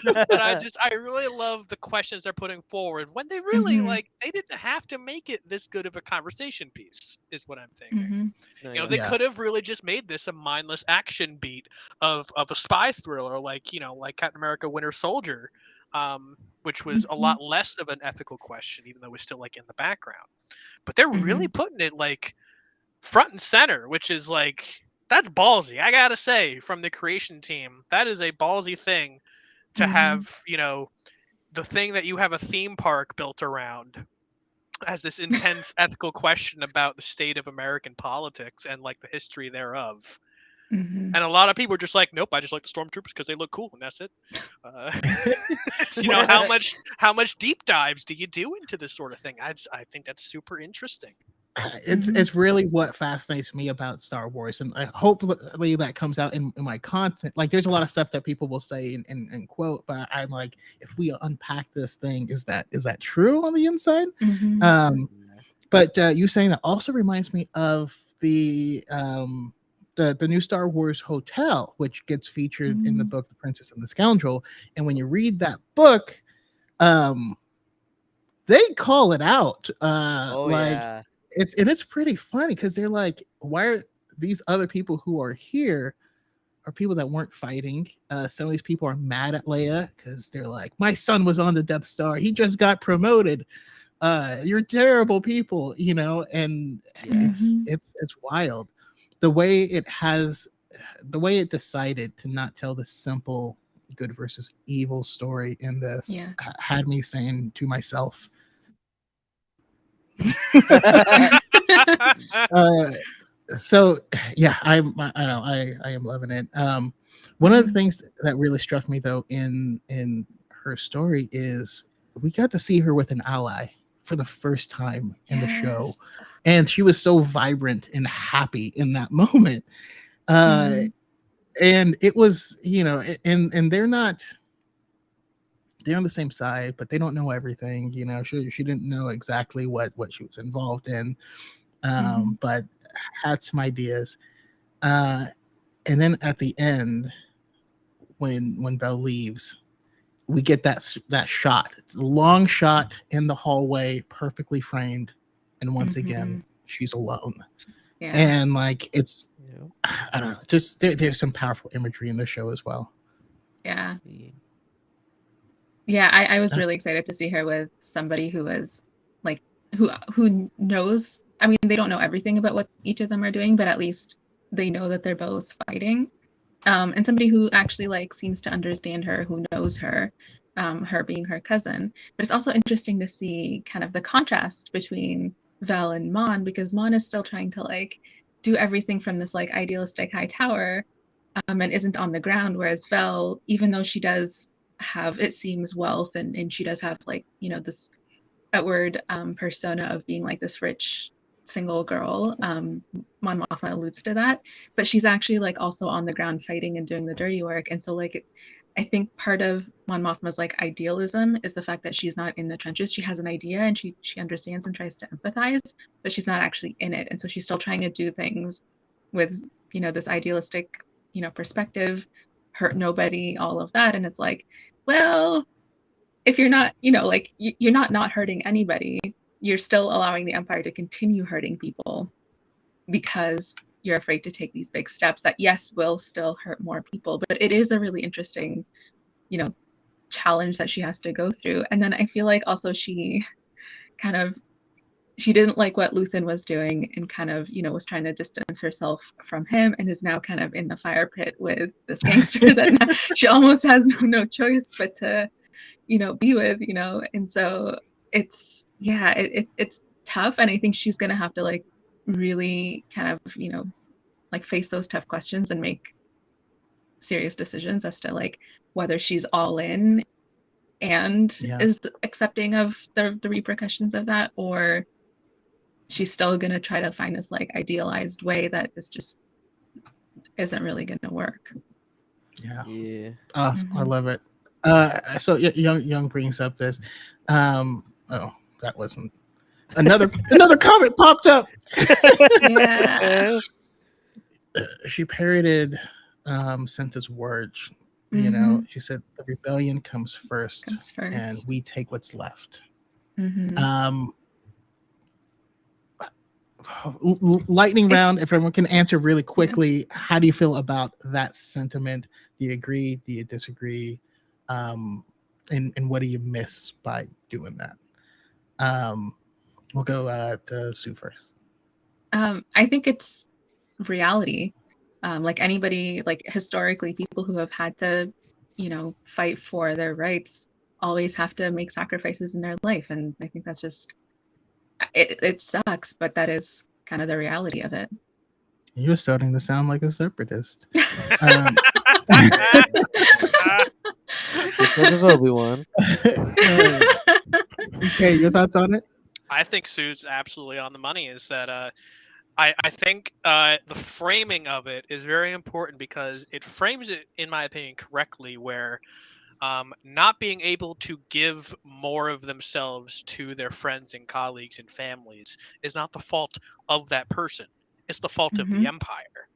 So, but I really love the questions they're putting forward when they really they didn't have to make it this good of a conversation piece, is what I'm thinking. They could have really just made this a mindless action beat of a spy thriller, like Captain America: Winter Soldier, which was a lot less of an ethical question, even though it was still like in the background. But they're really putting it like front and center, which is like, that's ballsy. I gotta say, from the creation team, that is a ballsy thing to have. The thing that you have a theme park built around as this intense ethical question about the state of American politics and like the history thereof. And a lot of people are just like, nope, I just like the stormtroopers because they look cool, and that's it. How much deep dives do you do into this sort of thing? I think that's super interesting. It's really what fascinates me about Star Wars, and hopefully that comes out in my content. Like, there's a lot of stuff that people will say and quote, but I'm like, if we unpack this thing, is that true on the inside? But you saying that also reminds me of the new Star Wars hotel, which gets featured in the book The Princess and the Scoundrel. And when you read that book, they call it out. Yeah. It's pretty funny because they're like, why are these other people who are here are people that weren't fighting. Some of these people are mad at Leia because they're like, my son was on the Death Star. He just got promoted. You're terrible people, and Yeah. it's wild. The way it decided to not tell the simple good versus evil story in this Yes. had me saying to myself, uh, so yeah, I know I am loving it. One of the things that really struck me though in her story is we got to see her with an ally for the first time in the show, Yes. and she was so vibrant and happy in that moment. And it was, and they're on the same side, but they don't know everything. She didn't know exactly what she was involved in, but had some ideas. And then at the end, when Belle leaves, we get that shot. It's a long shot in the hallway, perfectly framed, and once again, she's alone. Yeah. And like it's, Yeah. I don't know, just there's some powerful imagery in the show as well. Yeah. Yeah. Yeah, I was really excited to see her with somebody who was like who knows. I mean, they don't know everything about what each of them are doing, but at least they know that they're both fighting. And somebody who actually like seems to understand her, who knows her, her being her cousin. But it's also interesting to see kind of the contrast between Vel and Mon, because Mon is still trying to like do everything from this like idealistic high tower, and isn't on the ground, whereas Vel, even though she does have, it seems, wealth, and she does have like, this outward persona of being like this rich single girl. Mon Mothma alludes to that, but she's actually like also on the ground fighting and doing the dirty work. And so like I think part of Mon Mothma's like idealism is the fact that she's not in the trenches. She has an idea and she understands and tries to empathize, but she's not actually in it. And so she's still trying to do things with, this idealistic, perspective, hurt nobody, all of that. And it's like, well, if you're not, like you're not hurting anybody, you're still allowing the empire to continue hurting people because you're afraid to take these big steps that, yes, will still hurt more people. But it is a really interesting, challenge that she has to go through. And then I feel like also kind of she didn't like what Luthen was doing and kind of, was trying to distance herself from him, and is now kind of in the fire pit with this gangster that she almost has no choice but to, be with, and so it's, yeah, it's tough. And I think she's going to have to like really kind of, like face those tough questions and make serious decisions as to like whether she's all in and is accepting of the repercussions of that, or she's still going to try to find this like idealized way that is just isn't really going to work. Yeah. Awesome. I love it. So young brings up this. Oh, that wasn't another comment popped up. Yeah. She parroted Senta's words. She said the rebellion comes first, and we take what's left. Lightning round, if everyone can answer really quickly, how do you feel about that sentiment? Do you agree? Do you disagree? And what do you miss by doing that? We'll go to Sue first. I think it's reality. Like anybody, like historically, people who have had to, fight for their rights always have to make sacrifices in their life. And I think that's just, it sucks, but that is kind of the reality of it. You're starting to sound like a separatist. Because of Obi-Wan. Okay, your thoughts on it? I think Sue's absolutely on the money. Is that I think the framing of it is very important because it frames it, in my opinion, correctly, where not being able to give more of themselves to their friends and colleagues and families is not the fault of that person. It's the fault of the empire.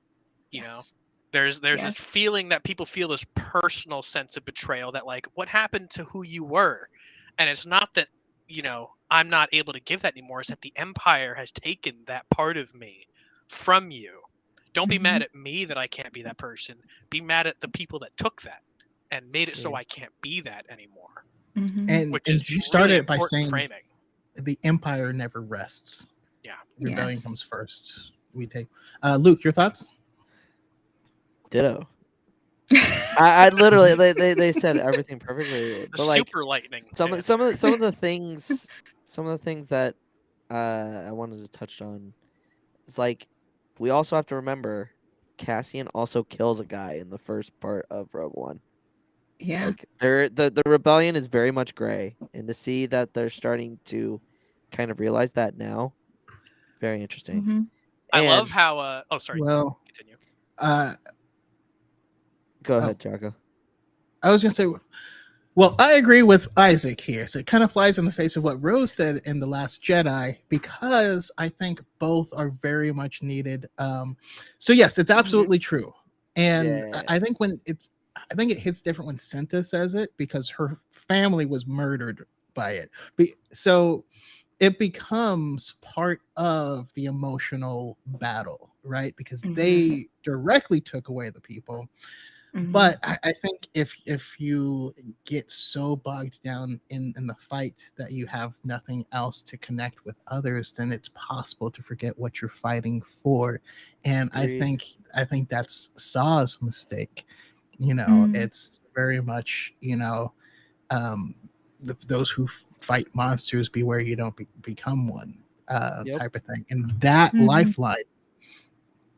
You know, there's this feeling that people feel this personal sense of betrayal, that like, what happened to who you were? And it's not that, I'm not able to give that anymore. It's that the empire has taken that part of me from you. Don't be mad at me that I can't be that person. Be mad at the people that took that and made it so I can't be that anymore. And Which is you started really it by important saying framing. the empire never rests. Yeah. Rebellion Yes. comes first. We take Luke, your thoughts? Ditto. I literally they said everything perfectly. The But like super lightning. some answer. of the things that I wanted to touch on is like we also have to remember Cassian also kills a guy in the first part of Rogue One. Yeah. Like the rebellion is very much gray, and to see that they're starting to kind of realize that now, very interesting. Mhm. I love And how. Oh, sorry. Well, Continue. go oh. ahead, Jocko. I was going to say, well, I agree with Isaac here. So it kind of flies in the face of what Rose said in The Last Jedi, because I think both are very much needed. So yes, it's absolutely true. And Yeah. I think I think it hits different when Cinta says it, because her family was murdered by it. So it becomes part of the emotional battle, right? Because they directly took away the people. But I think if you get so bogged down in the fight that you have nothing else to connect with others, then it's possible to forget what you're fighting for. And Agreed. I think that's Saw's mistake. It's very much, um, those who fight monsters, beware you don't become one, Yep. type of thing. And that lifeline,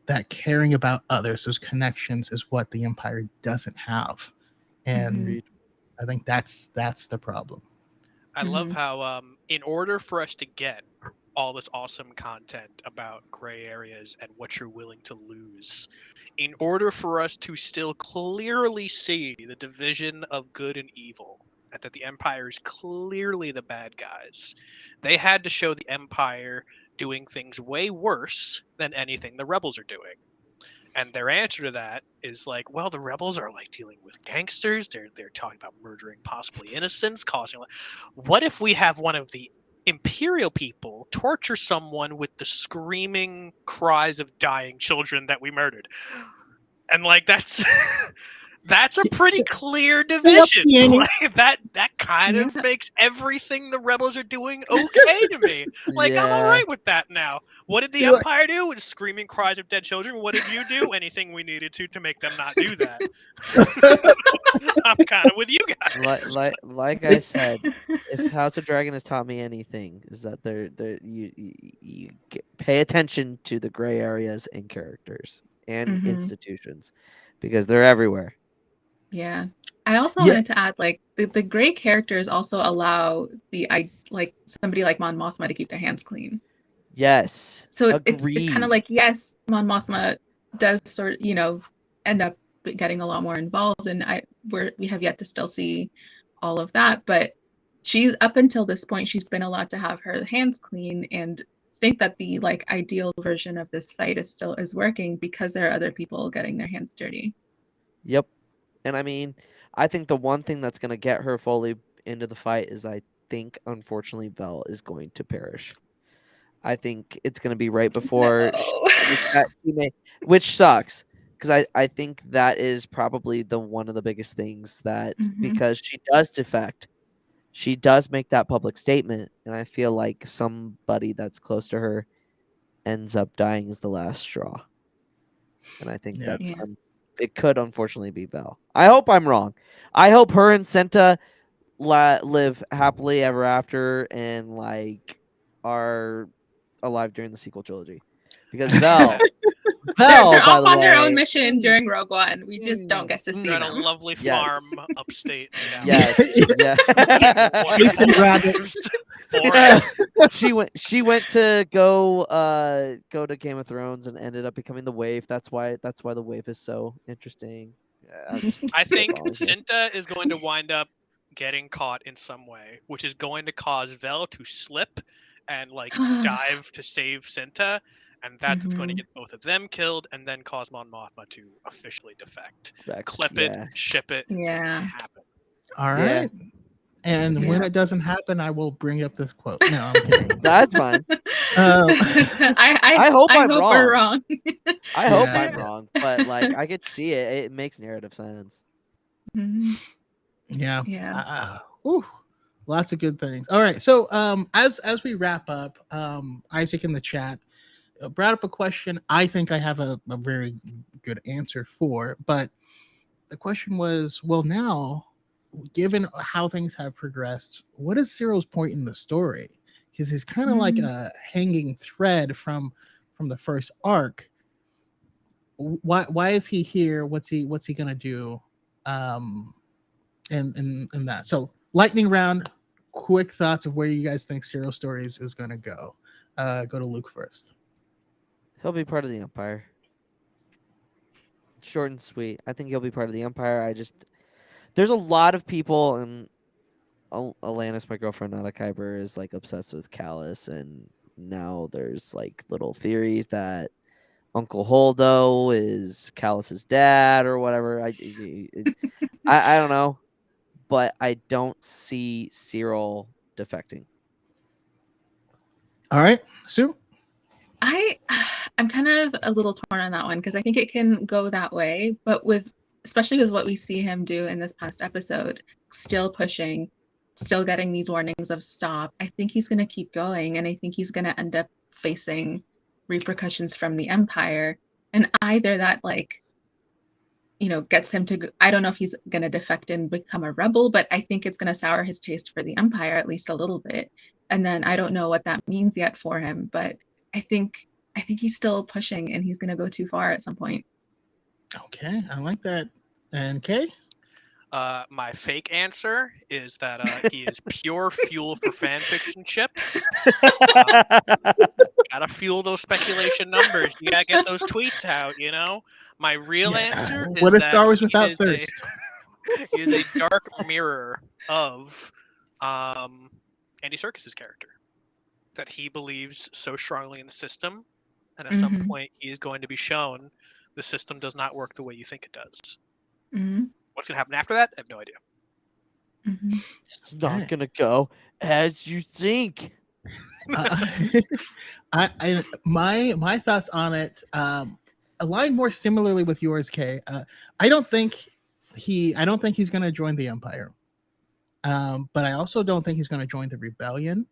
that caring about others, those connections, is what the Empire doesn't have. And Agreed. I think that's the problem. I love how, in order for us to get all this awesome content about gray areas and what you're willing to lose, in order for us to still clearly see the division of good and evil, and that the Empire is clearly the bad guys, they had to show the Empire doing things way worse than anything the rebels are doing. And their answer to that is like, well, the rebels are like dealing with gangsters. They're talking about murdering possibly innocents, causing. What if we have one of the Imperial people torture someone with the screaming cries of dying children that we murdered? And like that's that's a pretty clear division. Like, that kind of makes everything the rebels are doing okay to me. Like I'm all right with that now. What did the Empire do with screaming cries of dead children? What did you do? Anything we needed to make them not do that. I'm kind of with you guys. Like I said, if House of Dragon has taught me anything, is that you pay attention to the gray areas and characters and institutions, because they're everywhere. Yeah. I also wanted to add, like, the gray characters also allow like somebody like Mon Mothma to keep their hands clean. Yes. So agreed. it's kind of like, yes, Mon Mothma does sort of, end up getting a lot more involved, and we have yet to still see all of that, but she's, up until this point, she's been allowed to have her hands clean and think that the like ideal version of this fight is working, because there are other people getting their hands dirty. Yep. And I mean, I think the one thing that's going to get her fully into the fight is, I think, unfortunately, Vel is going to perish. I think it's going to be right before which sucks, because I think that is probably one of the biggest things, that because she does defect, she does make that public statement, and I feel like somebody that's close to her ends up dying as the last straw. And I think it could unfortunately be Vel. I hope I'm wrong. I hope her and Senta live happily ever after and like are alive during the sequel trilogy, because Vel, they're by off the on their way, own mission during Rogue One. We just don't get to see They're at them. a lovely farm upstate. Yes. She went to go to Game of Thrones and ended up becoming the Waif. That's why the Waif is so interesting. I think Cinta is going to wind up getting caught in some way, which is going to cause Vel to slip and like dive to save Cinta, and that's going to get both of them killed, and then cause Mon Mothma to officially defect. Clip it, ship it. It's gonna happen. All right. And when it doesn't happen, I will bring up this quote. No, I'm kidding. That's fine. I hope I'm hope we're wrong. wrong. I hope Yeah. I'm wrong, but like I could see it. It makes narrative sense. Mhm. Yeah. Yeah. Ooh, lots of good things. All right. So as we wrap up, Isaac in the chat brought up a question I think I have a very good answer for, but the question was, well, now, given how things have progressed, what is Cyril's point in the story? Because he's kind of like a hanging thread from the first arc. Why is he here? What's he gonna do? And that. So lightning round, quick thoughts of where you guys think Cyril Stories is gonna go. Go to Luke first. He'll be part of the Empire. Short and sweet. I think he'll be part of the Empire. There's a lot of people, and Alanis, my girlfriend, not a Kyber, is like obsessed with Callus, and now there's like little theories that Uncle Holdo is Callus's dad or whatever. I don't know, but I don't see Cyril defecting. All right, Sue. I'm kind of a little torn on that one because I think it can go that way, but especially with what we see him do in this past episode, still pushing, still getting these warnings of stop. I think he's going to keep going, and I think he's going to end up facing repercussions from the Empire, and either that gets him to I don't know if he's going to defect and become a rebel, but I think it's going to sour his taste for the Empire at least a little bit. And then I don't know what that means yet for him, but I think he's still pushing and he's going to go too far at some point. Okay, I like that. And Kay? My fake answer is that he is pure fuel for fan fiction ships. Gotta fuel those speculation numbers. You gotta get those tweets out, you know? My real answer is what is that Star Wars he without is thirst? he is a dark mirror of Andy Serkis's character. That he believes so strongly in the system, and at some point he is going to be shown the system does not work the way you think it does. What's going to happen after that? I have no idea. It's not gonna go as you think. My thoughts on it align more similarly with yours, Kay. I don't think he's going to join the Empire, but I also don't think he's going to join the Rebellion.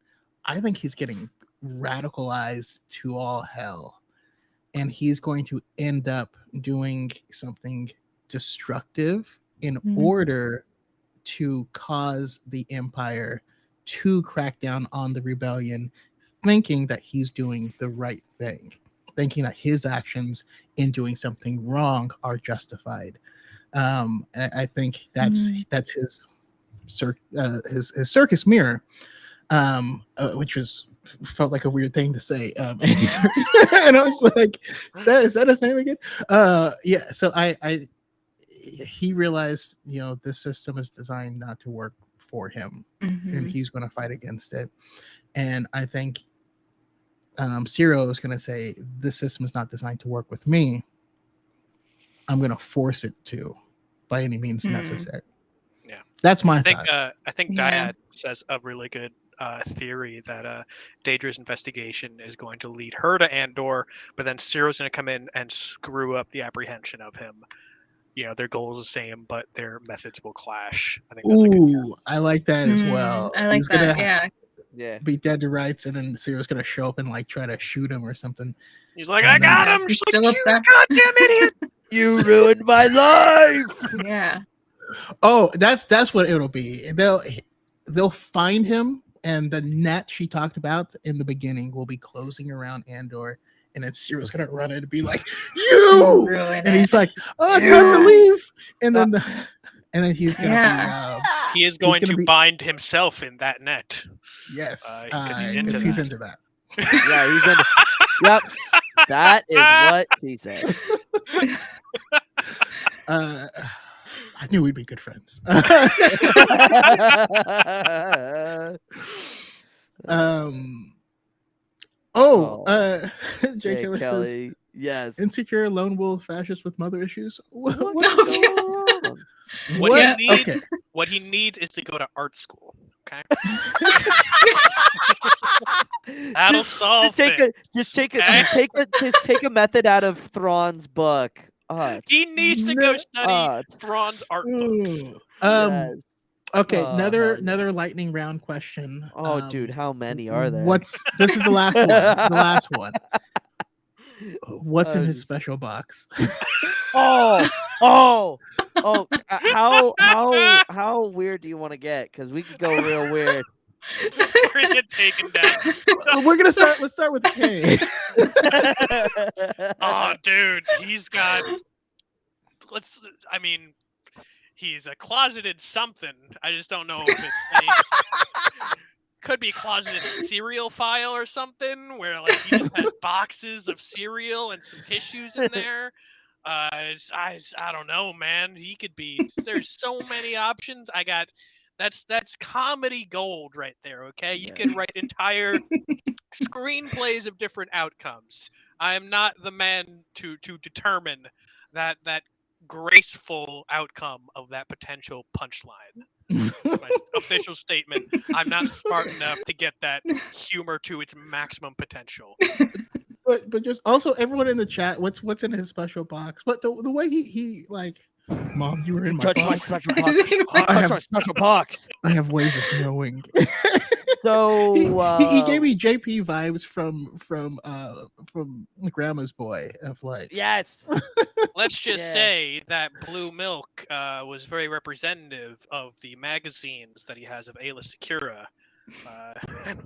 I think he's getting radicalized to all hell, and he's going to end up doing something destructive in order to cause the Empire to crack down on the Rebellion, thinking that he's doing the right thing, thinking that his actions in doing something wrong are justified. I think that's his circus mirror, which felt like a weird thing to say. And I was like, is that his name again? Yeah. So he realized, this system is designed not to work for him, and he's going to fight against it. And I think Cyril is going to say, this system is not designed to work with me. I'm going to force it to by any means necessary. Yeah, that's my thought. I think Dyad says a really good theory that Daedra's investigation is going to lead her to Andor, but then Cyril's going to come in and screw up the apprehension of him. Their goal is the same, but their methods will clash. I think that's a good guess. I like that as well. I like He's that. Gonna be dead to rights, and then Cyril's gonna show up and like try to shoot him or something. He's like, I got him. He's She's like, still you goddamn idiot! You ruined my life. Yeah. Oh, that's what it'll be. They'll find him, and the net she talked about in the beginning will be closing around Andor. And then Cyril's gonna run in and be like, "You!" And he's like, "Oh, time to leave." And then he's gonna be. He is going to bind himself in that net. Yes, because he's into that. Yeah, he's into. Yep, that is what he said. I knew we'd be good friends. J. Kelly says, yes. Insecure lone wolf fascist with mother issues. What he needs is to go to art school. Okay. That'll solve things. Just take okay? a method out of Thrawn's book. He needs to go study t- Thrawn's art books. yes. Okay, Oh, hell yeah. another lightning round question. Oh, dude, how many are there? This is the last one. The last one. What's in his special box? How weird do you want to get? Because we could go real weird. We're gonna get taken down. We're gonna start. Let's start with K. Oh, dude, he's got. He's a closeted something. I just don't know if it's any. Could be a closeted cereal file or something, where like he just has boxes of cereal and some tissues in there. I don't know, man. He could be. There's so many options. That's comedy gold right there. Okay, you can write entire screenplays of different outcomes. I am not the man to determine that graceful outcome of that potential punchline. My official statement. I'm not smart enough to get that humor to its maximum potential. But just also everyone in the chat, what's in his special box? But the way he like, Mom, you were in my Touch my box. special box. Touch my special box. I have ways of knowing. So he gave me JP vibes from Grandma's Boy of like. Yes. Let's just say that Blue Milk was very representative of the magazines that he has of Ayla Secura, and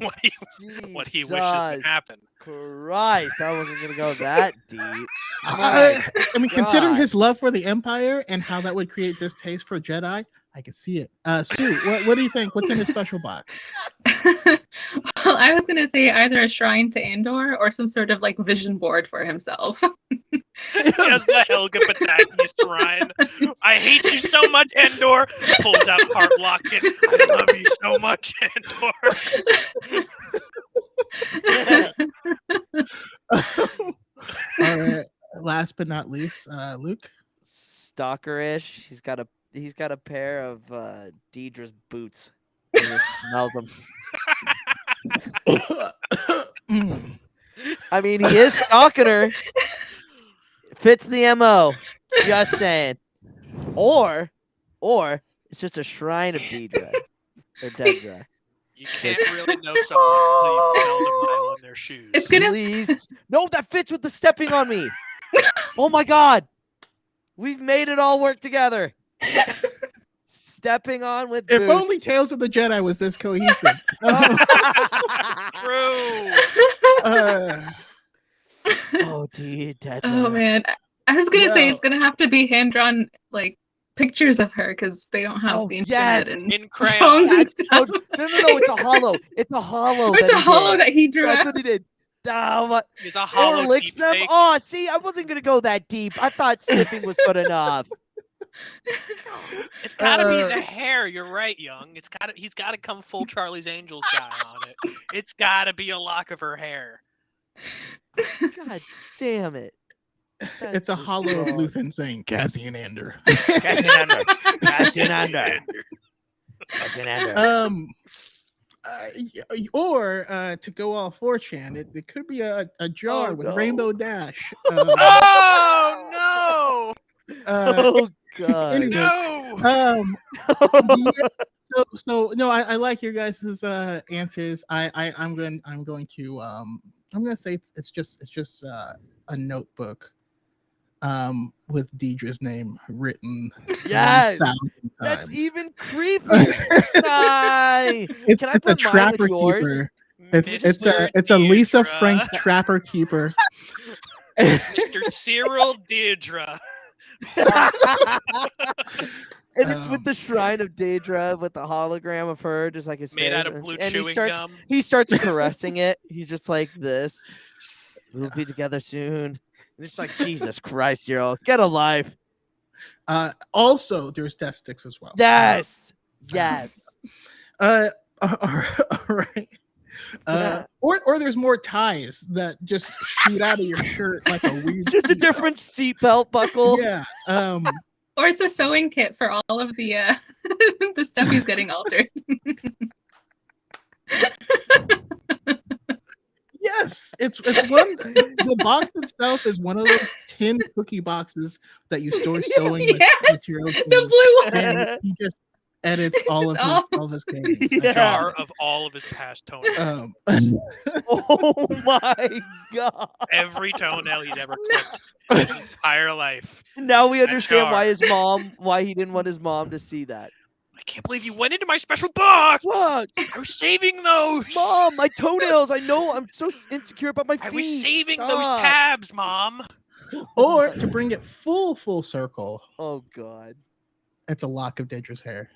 what he wishes would happen. Christ, I wasn't gonna go that deep. I mean, considering his love for the Empire and how that would create distaste for Jedi, I could see it. Sue, what do you think? What's in his special box? Well, I was gonna say either a shrine to Andor or some sort of like vision board for himself. He has the Helga Pataki shrine. I hate you so much, Andor. Pulls out Heart Locket. I love you so much, Andor. All right. Last but not least, Luke. Stalkerish. He's got a pair of Deidre's boots. He just smells them. I mean, he is stalking her. Fits the MO. Just saying. Or it's just a shrine of Deidre or Dedra. You can't really know someone until you've felt a mile in their shoes. It's gonna... Please. No, that fits with the stepping on me. Oh my God. We've made it all work together. Stepping on with If boots. only Tales of the Jedi was this cohesive. True. Oh, dude, Dedra. Oh man, I was gonna say it's gonna have to be hand-drawn like pictures of her because they don't have the internet and in crayon. and stuff. No, it's a hollow. It's a hollow. It's a hollow that he drew. That's what he did. He's a hollow or licks them. fake. Oh, see, I wasn't gonna go that deep. I thought sniffing was good enough. It's gotta be the hair. You're right, Young. He's gotta come full Charlie's Angels guy on it. It's gotta be a lock of her hair. God damn it. It's a hollow of Luthen saying Cassian Andor. Cassian Andor. Cassian Andor. Cassian Andor. Or to go all 4chan, it could be a jar with Rainbow Dash. Oh no! Oh God! Anyway, No! So no, I like your guys' answers. I'm going to say it's just a notebook with Deidre's name written. Yes, 1,000 that's times. even creepier. It's a trapper keeper. It's a Lisa Frank trapper keeper. Mr. Cyril Deidre. And it's with the shrine of Deidre with the hologram of her, just like his made face. out of blue and chewing gum. He starts caressing it. He's just like this. We'll be together soon. And it's like, Jesus Christ, Cyril, get a life. Also, there's death sticks as well. Yes. All right. Or there's more ties that just shoot out of your shirt like a weird. Just a different seatbelt buckle. Yeah. Or it's a sewing kit for all of the the stuff he's getting altered. Yes, it's one. The box itself is one of those tin cookie boxes that you store sewing Yes, materials the in, blue one. and he just edits It's just all. all of his paintings. A Yeah. jar of all of his past toenails. Oh my god! Every toenail he's ever clipped in his entire life. Now we That understand jar. why he didn't want his mom to see that. I can't believe you went into my special box. Fuck, I was saving those. Mom, my toenails. I know. I'm so insecure about my feet. I was saving those Stop. tabs, Mom. Or to bring it full circle, Oh god. it's a lock of Deidre's hair.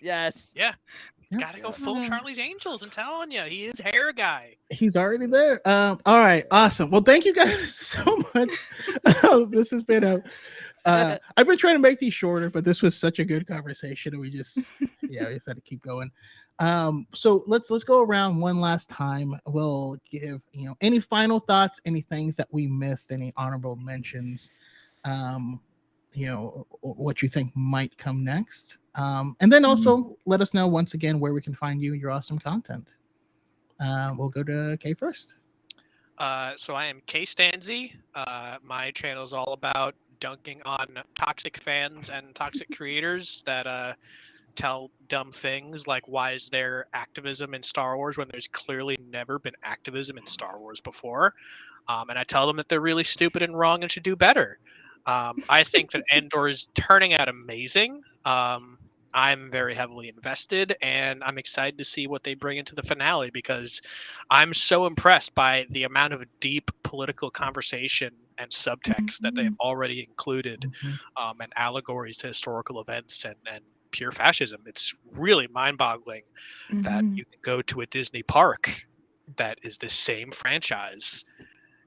Yes. Yeah. He's Yeah. got to go full Charlie's Angels. I'm telling you, he is hair guy. He's already there. All right, awesome. Well, thank you guys so much. This has been a. I've been trying to make these shorter, but this was such a good conversation, and we just had to keep going. So let's go around one last time. We'll give any final thoughts, any things that we missed, any honorable mentions. What you think might come next, and then also let us know once again where we can find you, your awesome content. We'll go to Kay first. So I am K Stanzi. My channel is all about dunking on toxic fans and toxic creators that tell dumb things like, why is there activism in Star Wars when there's clearly never been activism in Star Wars before? And I tell them that they're really stupid and wrong and should do better. I think that Andor is turning out amazing. I'm very heavily invested, and I'm excited to see what they bring into the finale, because I'm so impressed by the amount of deep political conversation and subtext that they've already included, and allegories to historical events and pure fascism. It's really mind-boggling that you can go to a Disney park that is the same franchise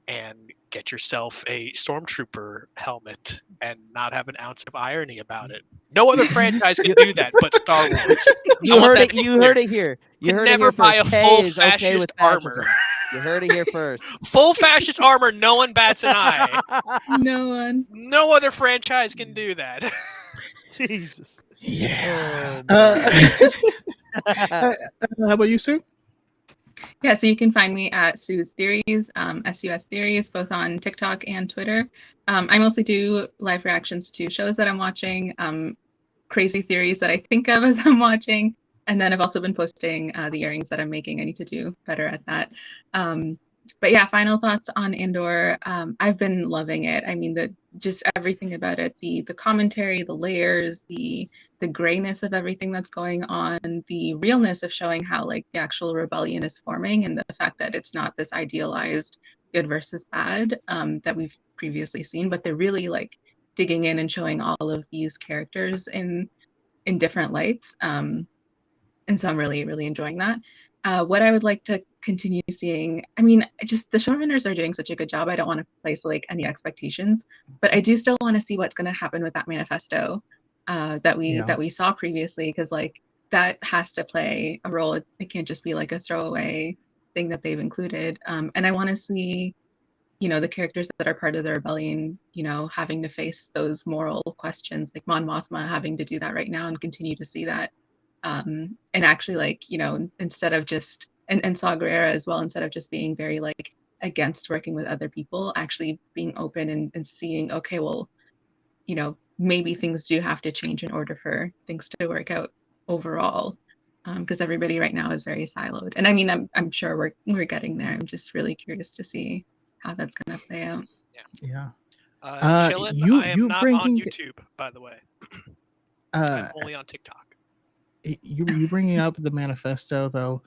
and get yourself a stormtrooper helmet and not have an ounce of irony about it. No other franchise can do that but Star Wars. You heard it. You heard it here. You heard it never here buy first. a Kay full is okay fascist with armor. fascism. You heard it here first. Full fascist armor, no one bats an eye. No one. No other franchise can do that. Jesus. Yeah. Oh, How about you, Sue? Yeah, so you can find me at Sue's Theories, SUS Theories, both on TikTok and Twitter. I mostly do live reactions to shows that I'm watching, crazy theories that I think of as I'm watching, and then I've also been posting the earrings that I'm making. I need to do better at that. But yeah, final thoughts on Andor. I've been loving it. I mean, just everything about it, the commentary, the layers, the grayness of everything that's going on, the realness of showing how like the actual rebellion is forming, and the fact that it's not this idealized good versus bad that we've previously seen, but they're really like digging in and showing all of these characters in different lights. And so I'm really, really enjoying that. What I would like to continue seeing, I mean, just the showrunners are doing such a good job. I don't want to place like any expectations, but I do still want to see what's going to happen with that manifesto that we saw previously, because like that has to play a role. It can't just be like a throwaway thing that they've included. And I want to see, the characters that are part of the rebellion, having to face those moral questions, like Mon Mothma having to do that right now and continue to see that. And actually like, instead of just, and Saw Gerrera as well, instead of just being very like against working with other people, actually being open and seeing, okay, well, maybe things do have to change in order for things to work out overall. Because everybody right now is very siloed. And I mean, I'm sure we're getting there. I'm just really curious to see how that's going to play out. Yeah. Chillin', I am not on YouTube, by the way. I'm only on TikTok. You bringing up the manifesto, though.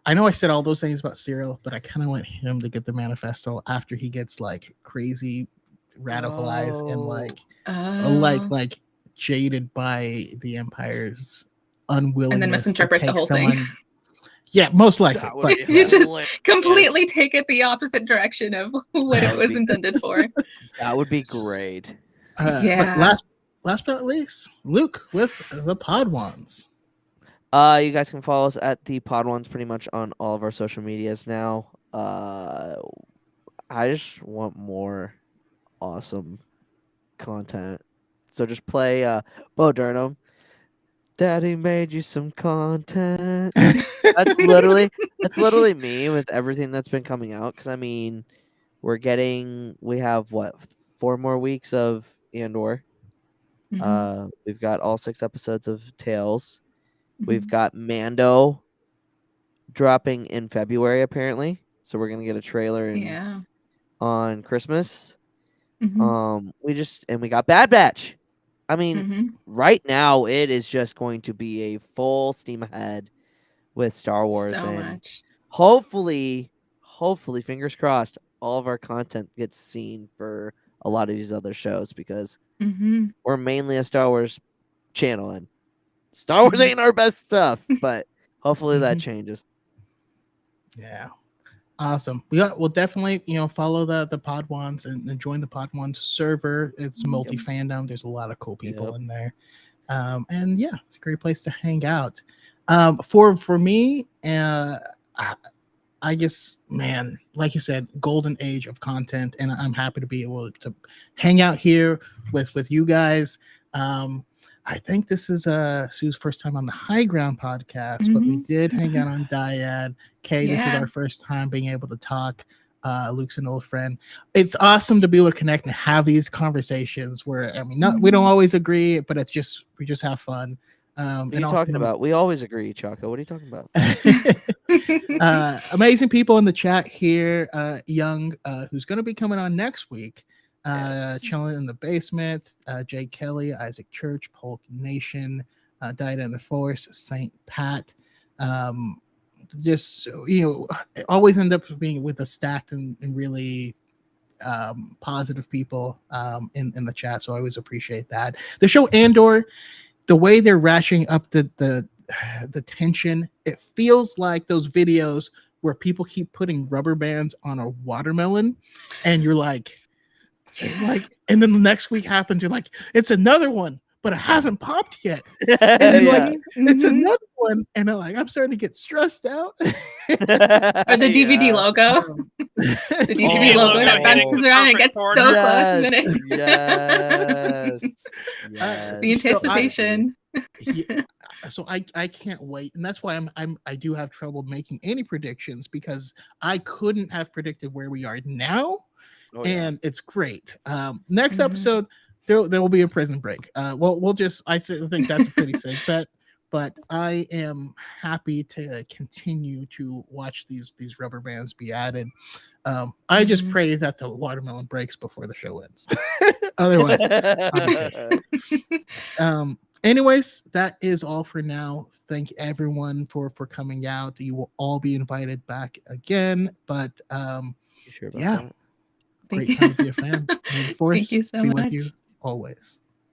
I know I said all those things about Cyril, but I kind of want him to get the manifesto after he gets like crazy radicalized and like jaded by the Empire's unwillingness and then misinterpret the whole thing. Yeah, most likely. But just completely take it the opposite direction of what it was intended for. That would be great. But last but not least, Luke with the Podwans. You guys can follow us at the Podwans pretty much on all of our social medias now. I just want more awesome content. So just play Bo Burnham. Daddy made you some content. That's literally me with everything that's been coming out. Because I mean, we have what 4 more weeks of Andor. We've got all 6 episodes of Tales. We've got Mando dropping in February apparently. So we're gonna get a trailer Yeah. on Christmas. Mhm. We got Bad Batch. I mean, Mhm. right now it is just going to be a full steam ahead with Star Wars, So and much. hopefully, fingers crossed, all of our content gets seen for a lot of these other shows because Mhm. we're mainly a Star Wars channel, and Star Wars Mhm. ain't our best stuff, but hopefully that Mhm. changes. Yeah. Awesome. We'll definitely follow the Pod Ones and join the Pod Ones server. It's multi fandom. There's a lot of cool people Yep. in there, and yeah, it's a great place to hang out. For me, I guess, man, like you said, golden age of content, and I'm happy to be able to hang out here with you guys. I think this is Sue's first time on the High Ground podcast, but we Mhm. did hang out on Dyad. Kay, this is Yeah. our first time being able to talk. Luke's an old friend. It's awesome to be able to connect and have these conversations where we don't always agree, but we just have fun. What are And you also talking about? We always agree, Chaco. What are you talking about? amazing people in the chat here. Young, who's going to be coming on next week. Yes. Chilling in the basement. Jay Kelly, Isaac Church, Polk Nation, Died in the Force, Saint Pat. Um, just always end up being with a stacked and really positive people in the chat. So I always appreciate that. The show Andor, the way they're ratcheting up the tension, it feels like those videos where people keep putting rubber bands on a watermelon, and you're like, and then the next week happens, you're like, it's another one, but it hasn't popped yet, and then like Yeah. it's Mhm. another one, and I'm starting to get stressed out. Or the DVD Yeah. logo. The The DVD DVD logo logo that hitting bounces the around and perfect gets so corner. close, and Yes. then it Yes. Yes. the So anticipation. so I can't wait, and that's why I do have trouble making any predictions because I couldn't have predicted where we are now, Oh yeah. and it's great. Next Mhm. episode there will be a prison break. We'll just think that's a pretty safe bet, but I am happy to continue to watch these rubber bands be added. I just Mhm. pray that the watermelon breaks before the show ends. Otherwise, I'll be pissed. Anyways, that is all for now. Thank everyone for coming out. You will all be invited back again, but You sure about yeah, that? Thank great time to be you. a fan. May the Thank force you so be with much. you always.